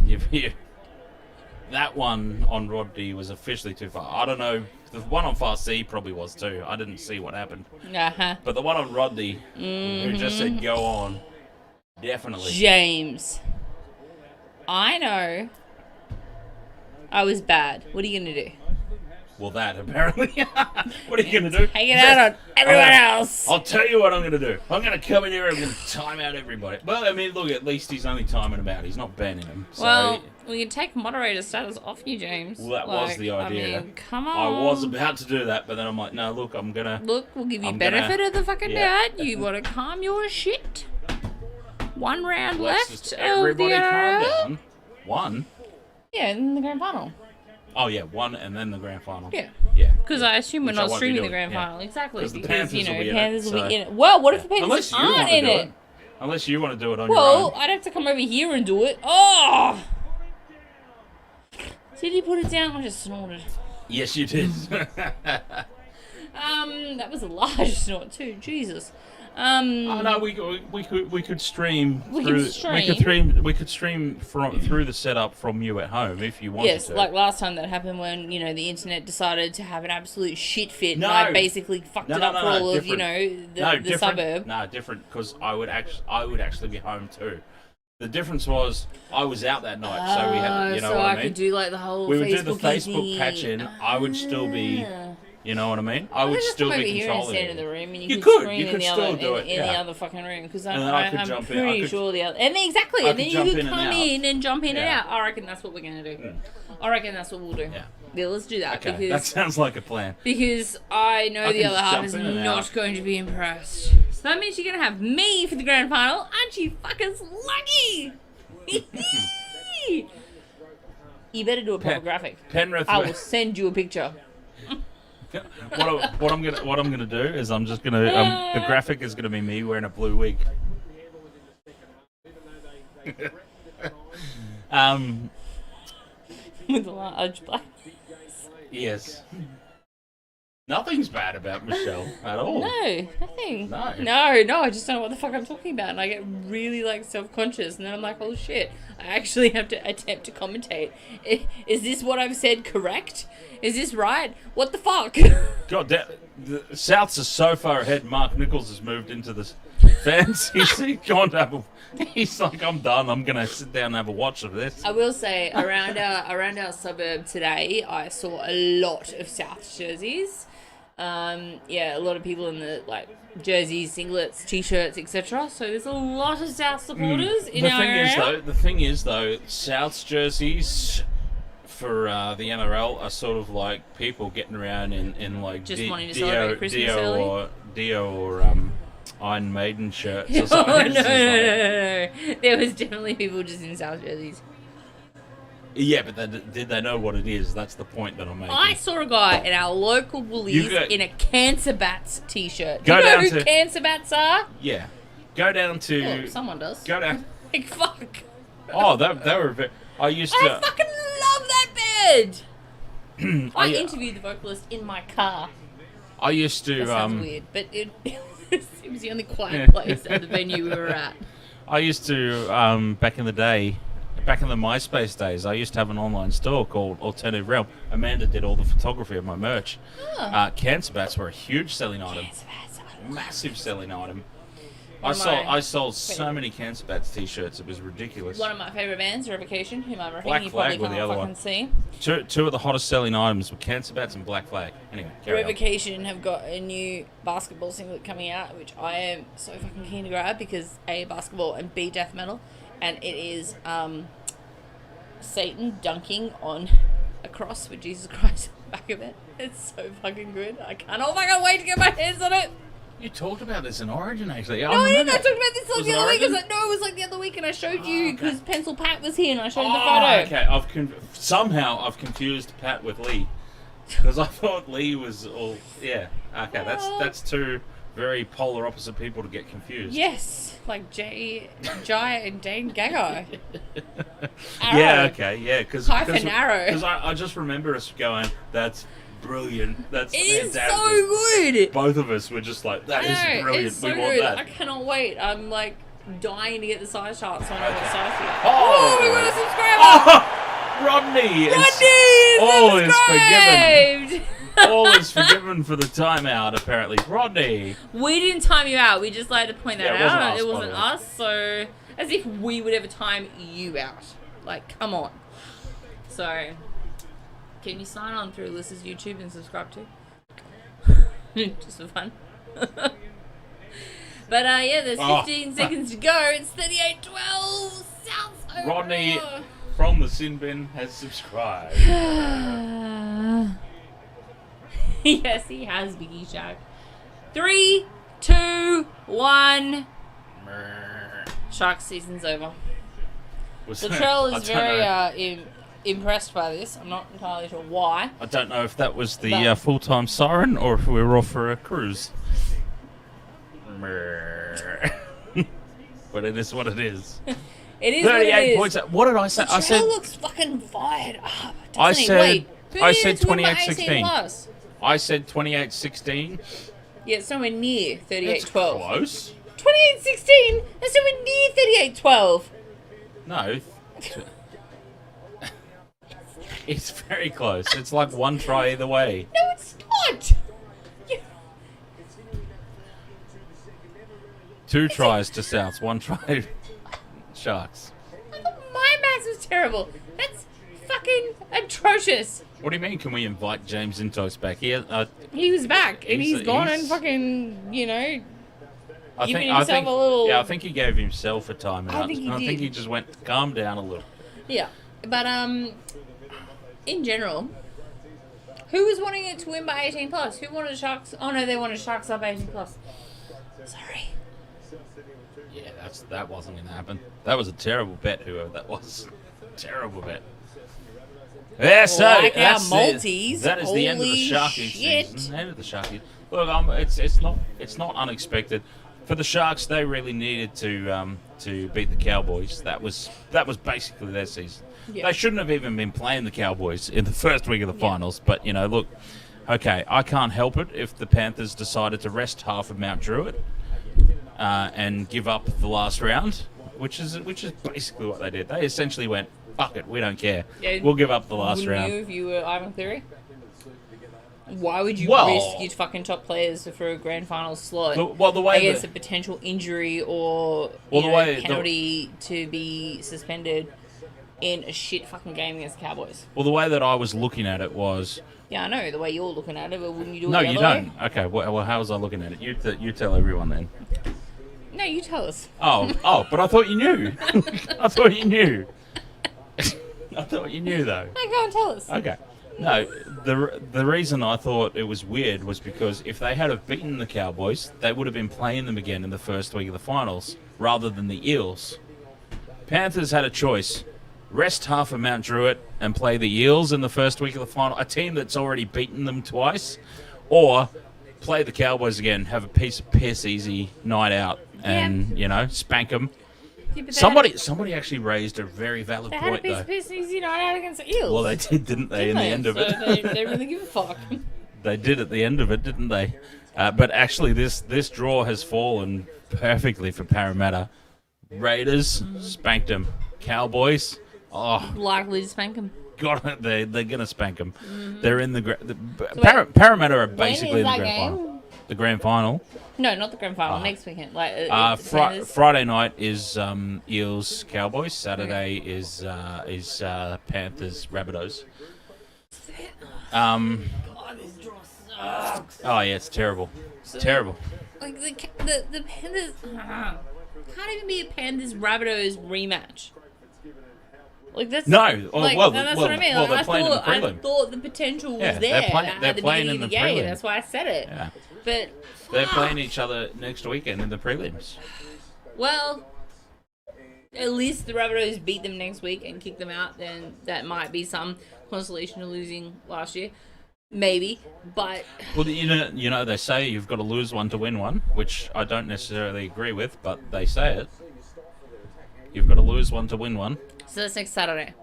That one on Rodney was officially too far. I don't know. The one on Farsi probably was too. I didn't see what happened. Uh-huh. But the one on Rodney, who just said go on, definitely. James, I know I was bad. What are you going to do? Well, that, apparently. What are you going to do? Take it out on everyone else. I'll tell you what I'm going to do. I'm going to come in here and I'm going to time out everybody. Well, I mean, look, at least he's only timing them out. He's not banning them. So, well, we can take moderator status off you, James. Well, that was the idea. I mean, come on. I was about to do that, but then I'm like, no, look, I'm going to... Look, we'll give you benefit of the fucking doubt. You want to calm your shit. One round left of the everybody calm NRL. down. One? Yeah, in the grand final. Oh, yeah, one and then the grand final. Yeah. Yeah. Because I assume we're not streaming the grand final. Exactly. Because, you know, Panthers will be in it. Well, what if the Panthers aren't in it? Unless you want to do it on your own. Well, I'd have to come over here and do it. Oh! Did you put it down? I just snorted. Yes, you did. That was a large snort too. Jesus. Oh no, we could stream. We could stream through the setup from you at home if you wanted to. Yes, like last time that happened when, you know, the internet decided to have an absolute shit fit and I basically fucked it up for all of, you know, the suburb. No, different, because I would actually be home too. The difference was I was out that night, so we had, you know what I mean? So I could do like the whole we would do the Facebook patch in. I would still be, you know what I mean? I would still be controlling it. Here and stand in the room, and you could scream in the other fucking room, because I'm pretty sure the other. And then exactly, and then you could come in and jump in and out. I reckon that's what we're gonna do. I reckon that's what we'll do. Yeah, let's do that. Okay, that sounds like a plan. Because I know the other half is not going to be impressed. So that means you're gonna have me for the grand final. Aren't you fucking lucky? You better do a proper graphic. Penrith. I will send you a picture. What I'm gonna do is I'm just gonna the graphic is gonna be me wearing a blue wig. With a large black. Yes. Nothing's bad about Michelle at all. No, nothing. No. No, I just don't know what the fuck I'm talking about. And I get really, like, self-conscious. And then I'm like, oh, shit. I actually have to attempt to commentate. Is this what I've said correct? Is this right? What the fuck? God, the Souths are so far ahead. Mark Nichols has moved into the fans. He's gone to have a... He's like, I'm done. I'm going to sit down and have a watch of this. I will say, around our suburb today, I saw a lot of South jerseys. A lot of people in the, like, jerseys, singlets, t-shirts, etc. So there's a lot of South supporters in our area. The thing is, though, South's jerseys for the NRL are sort of like people getting around in like just wanting to celebrate Christmas early. Dio or Iron Maiden shirts or something. No. There was definitely people just in South jerseys. Yeah, but did they know what it is? That's the point that I'm making. I saw a guy at our local Woolies in a Cancer Bats t-shirt. Do you know who Cancer Bats are? Yeah. Go down to... Oh, someone does. Go down... Like, fuck. Oh, they were... I fucking love that band! I interviewed the vocalist in my car. I used to... That sounds weird, but it was the only quiet place at the venue we were at. I used to, back in the MySpace days, I used to have an online store called Alternative Realm. Amanda did all the photography of my merch. Oh. Cancer Bats were a huge selling item. Massive selling item. I sold so many Cancer Bats t-shirts, it was ridiculous. One of my favourite bands, Revocation, whom I'm Black you Flag probably were the other can't one. see. Two of the hottest selling items were Cancer Bats and Black Flag. Anyway, Revocation have got a new basketball singlet coming out, which I am so fucking keen to grab because A, basketball, and B, death metal. And it is Satan dunking on a cross with Jesus Christ on the back of it. It's so fucking good. I cannot fucking wait to get my hands on it. You talked about this in Origin, actually. No, I didn't. I talked about this like the other week. It was like the other week, and I showed you because Pencil Pat was here, and I showed you the photo. Okay. Somehow I've confused Pat with Lee because I thought Lee was all. Yeah. Okay. That's two very polar opposite people to get confused. Yes, like Jai and Dane Gagai. Yeah. Okay. Yeah. Because Arrow. Because I just remember us going, "That's brilliant. That's fantastic. It's so good." Both of us were just like, "That is brilliant. It's so we want good. that." I cannot wait. I'm like dying to get the size chart so I know what size to get. Oh, we got a subscriber. Rodney is forgiven. All is forgiven for the timeout, apparently. Rodney. We didn't time you out. We just like to point that out. It wasn't us. So, as if we would ever time you out. Like, come on. So, can you sign on through Alyssa's YouTube and subscribe too? Just for fun. But, there's 15 seconds to go. It's 38-12. South over. Rodney from the sin bin has subscribed. Yes, he has, Biggie Shark. 3, 2, 1. Shark season's over. Latrell is very impressed by this. I'm not entirely sure why. I don't know if that was the full-time siren or if we were off for a cruise. But it is what it is. It is 38 points. What did I say? Latrell I said looks fucking fired up. I said 28-16. I said 28-16. Yeah, it's nowhere near 38-12. Close. 28-16? That's nowhere near 38-12. No. It's very close. It's like one try either way. No, it's not. Two tries to Souths, one try Sharks. My maths was terrible. That's fucking atrocious. What do you mean? Can we invite James Intox back here? He was back, and he's gone and fucking, I think he gave himself a time out. I think he just went calm down a little. Yeah, but in general, who was wanting it to win by 18 plus? Who wanted Sharks? Oh no, they wanted Sharks up 18 plus. Sorry. Yeah, that wasn't going to happen. That was a terrible bet, whoever that was. Terrible bet. Yeah, so like our Maltese. That is the end of the Sharkies season. End of the Sharkies. Look, it's not unexpected. For the Sharks, they really needed to beat the Cowboys. That was basically their season. Yeah. They shouldn't have even been playing the Cowboys in the first week of the finals. But look, okay, I can't help it if the Panthers decided to rest half of Mount Druitt and give up the last round, which is basically what they did. They essentially went, "Fuck it, we don't care. Yeah, We'll give up the last round." Wouldn't you if you were Ivan Cleary? Why would you Well- risk your fucking top players for a grand final slot The way against that- a potential injury or Well, the way- penalty to be suspended in a shit fucking game against the Cowboys? Well, the way that I was looking at it was... Yeah, I know the way you're looking at it, but wouldn't you do it No, the you other way? don't. Okay, well, how was I looking at it? You tell everyone then. No, you tell us. Oh, but I thought you knew. I thought you knew. I thought you knew, though. No, go and tell us. Okay. No, the reason I thought it was weird was because if they had have beaten the Cowboys, they would have been playing them again in the first week of the finals, rather than the Eels. Panthers had a choice. Rest half of Mount Druitt and play the Eels in the first week of the final, a team that's already beaten them twice, or play the Cowboys again, have a piece of piss easy night out, and, spank them. Yeah, but Somebody actually raised a very valid they had a point, piece though. of piss easy night out against the Eels. Well, they did, didn't they, in the end of So it? they really give a fuck. They did at the end of it, didn't they? But actually, this draw has fallen perfectly for Parramatta. Raiders spanked them. Cowboys, Likely to spank them. God, they're gonna spank them. They're in the wait, Parramatta are basically in the that grand game? final. The grand final. No, not the grand final. Next weekend. It's Friday night is Eels Cowboys. Saturday is Panthers Rabbitohs. God, this draw sucks. Oh yeah, it's terrible. It's terrible. Like the Panthers can't even be a Panthers Rabbitohs rematch. Like that's No. Like, that's what I mean. Well, Like, they're playing in the I prelim. thought the potential was Yeah, there they're at the playing beginning in of the the game. prelim. That's why I said it. Yeah. But They're fuck. playing each other next weekend in the prelims. Well, at least the Rabbitohs beat them next week and kick them out. Then that might be some consolation of losing last year, maybe. But Well, they say you've got to lose one to win one, which I don't necessarily agree with, but they say it. You've got to lose one to win one. so that's next Saturday.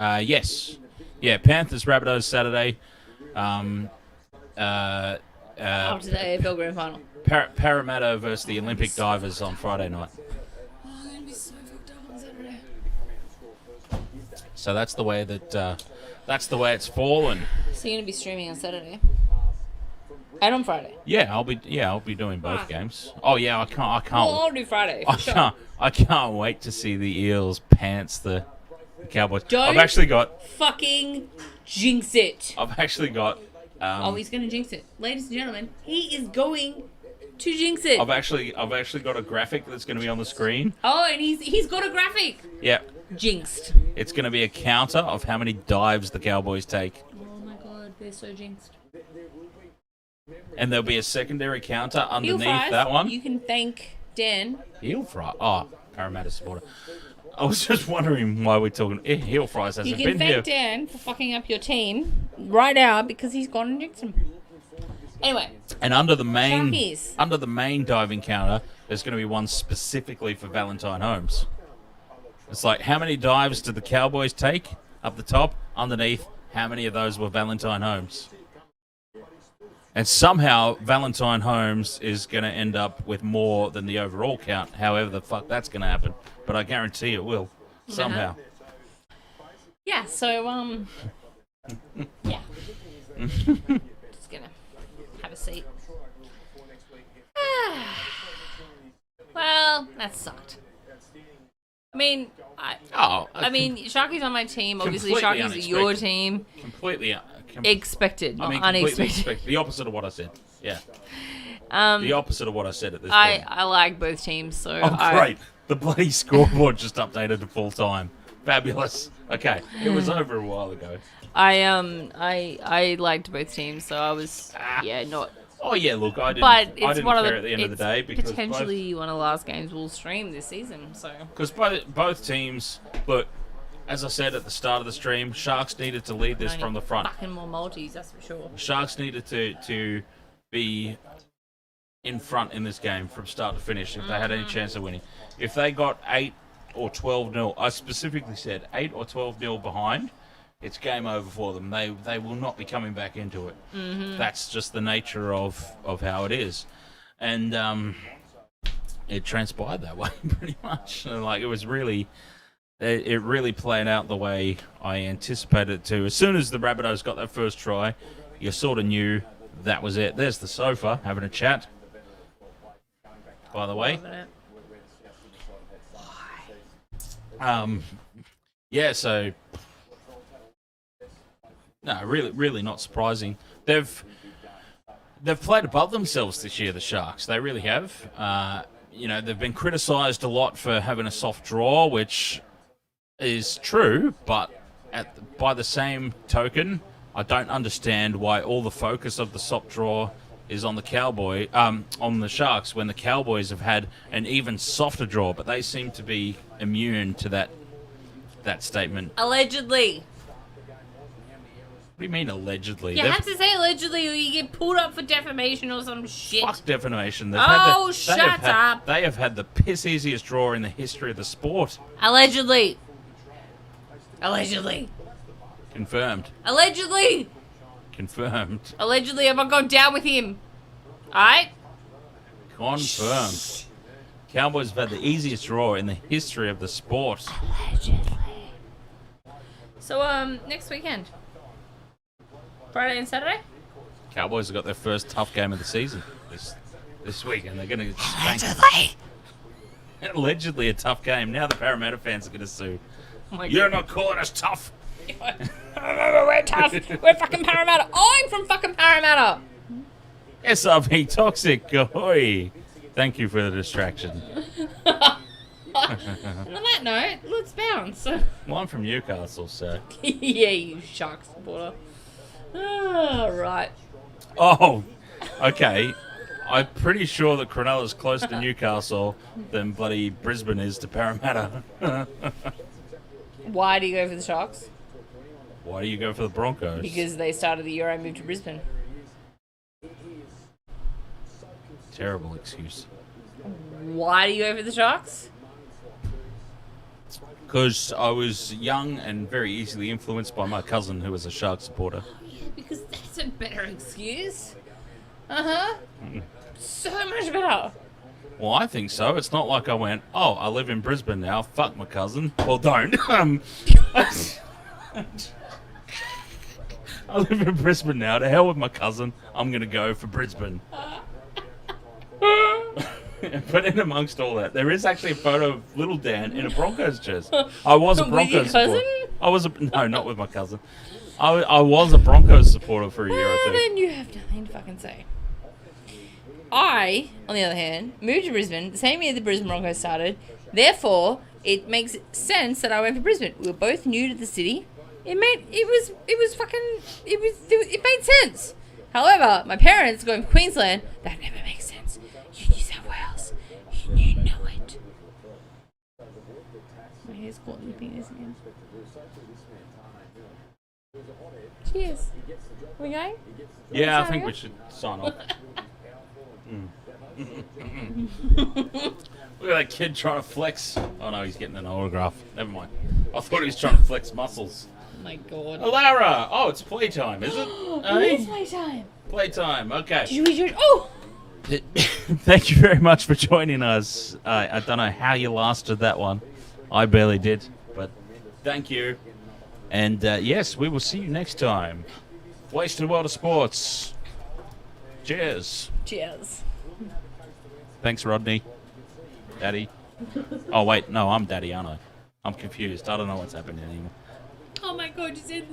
Yes. Yeah, Panthers, Rabbitohs Saturday. After the AFL Grand Final. Parramatta versus the Olympic Divers on Friday night. Oh, I'm gonna be so fucked up on Saturday. So that's the way it's fallen. So you're gonna be streaming on Saturday and on Friday. Yeah, I'll be doing both games. Oh yeah, I can't. Well, I'll do Friday. For sure. I can't wait to see the Eels pants the Cowboys. Don't I've actually got. fucking jinx it. I've actually got. Oh, he's gonna jinx it, ladies and gentlemen. He is going to jinx it. I've actually got a graphic that's going to be on the screen. Oh, and he's got a graphic. Yeah, Jinxed. it's going to be a counter of how many dives the Cowboys take, Oh my god, they're so jinxed. and there'll be a secondary counter Heel underneath fries, that one. you can thank Dan. Heel fry. Oh, Parramatta supporter. I was just wondering why we're talking. Heel fries You hasn't can been thank here. Dan for fucking up your team right now because he's gone and jinxed him. Anyway, And under the Sharkies. main diving counter, there's going to be one specifically for Valentine Holmes. It's like, how many dives did the Cowboys take up the top? Underneath, how many of those were Valentine Holmes? And somehow Valentine Holmes is going to end up with more than the overall count. However the fuck that's going to happen, but I guarantee it will somehow. Yeah, so, yeah. Just gonna have a seat. Well, that sucked. I mean, I mean, Sharky's on my team. Obviously, Completely Sharky's your unexpected. team. Completely. Expected, not completely unexpected. expected. The opposite of what I said. Yeah. Um, The opposite of what I said at this point. I like both teams, so Oh, great. The bloody scoreboard just updated to full time. Fabulous. Okay. It was over a while ago. I liked both teams, so I was not. Oh, yeah, look, I didn't, But I it's didn't one of care the at the end of the it's day because potentially one of the last games we'll stream this season. So both teams, look, as I said at the start of the stream, Sharks needed to lead this from the front. Fucking more multis, that's for sure. Sharks needed to be in front in this game from start to finish if they had any chance of winning. If they got 8 or 12-0, I specifically said 8 or 12-0 behind, it's game over for them. They will not be coming back into it. That's just the nature of how it is. And it transpired that way pretty much. Like, it was really... It really played out the way I anticipated it to. As soon as the Rabbitohs got that first try, you sort of knew that was it. There's the sofa having a chat, by the way. Yeah, so... No, really not surprising. They've played above themselves this year, the Sharks. They really have. They've been criticised a lot for having a soft draw, which... is true, but by the same token, I don't understand why all the focus of the soft draw is on the Sharks, when the Cowboys have had an even softer draw, but they seem to be immune to that statement. Allegedly. What do you mean allegedly? You have to say allegedly, or you get pulled up for defamation or some shit. Fuck defamation. Shut up. They have had the piss easiest draw in the history of the sport. Allegedly. Confirmed. Allegedly, I've gone down with him. Alright? Confirmed. Cowboys have had the easiest draw in the history of the sport. Allegedly. So, next weekend. Friday and Saturday? Cowboys have got their first tough game of the season this weekend. They're going to allegedly a tough game. Now the Parramatta fans are going to sue. Oh, you're not calling us tough. We're tough. We're fucking Parramatta. I'm from fucking Parramatta. SRV Toxic. Ahoy. Thank you for the distraction. On that note, let's bounce. Well, I'm from Newcastle, so... Yeah, you Sharks supporter. Right. Oh, okay. I'm pretty sure that Cronulla's closer to Newcastle than bloody Brisbane is to Parramatta. Why do you go for the Sharks? Why do you go for the Broncos? Because they started the year I moved to Brisbane. Terrible excuse. Why do you go for the Sharks? Because I was young and very easily influenced by my cousin who was a Shark supporter. Oh, yeah, because that's a better excuse. Uh-huh. So much better. Well, I think so. It's not like I went, oh, I live in Brisbane now. Fuck my cousin. Well, don't. I live in Brisbane now. To hell with my cousin. I'm going to go for Brisbane. But in amongst all that, there is actually a photo of little Dan in a Broncos jersey. I was a Broncos supporter. No, not with my cousin. I was a Broncos supporter for a year or two. Then you have nothing to fucking say. I, on the other hand, moved to Brisbane the same year the Brisbane Broncos started. Therefore, it makes sense that I went for Brisbane. We were both new to the city. It made sense. However, my parents going for Queensland, that never makes sense. You New South Wales. You know it. My hair's caught in the penis again. Cheers. Are we going? Yeah, I think we should sign off. Look at that kid trying to flex. Oh no, he's getting an autograph. Never mind. I thought he was trying to flex muscles. Oh my god. Alara! Oh, it's playtime, is it? It is playtime. Playtime, okay. Did you enjoy? Oh! Thank you very much for joining us. I don't know how you lasted that one. I barely did, but thank you. And yes, we will see you next time. Wasted World of Sports. Cheers. Cheers. Thanks, Rodney. Daddy. Oh, wait. No, I'm Daddy, aren't I? I'm confused. I don't know what's happening anymore. Oh my god, you said this.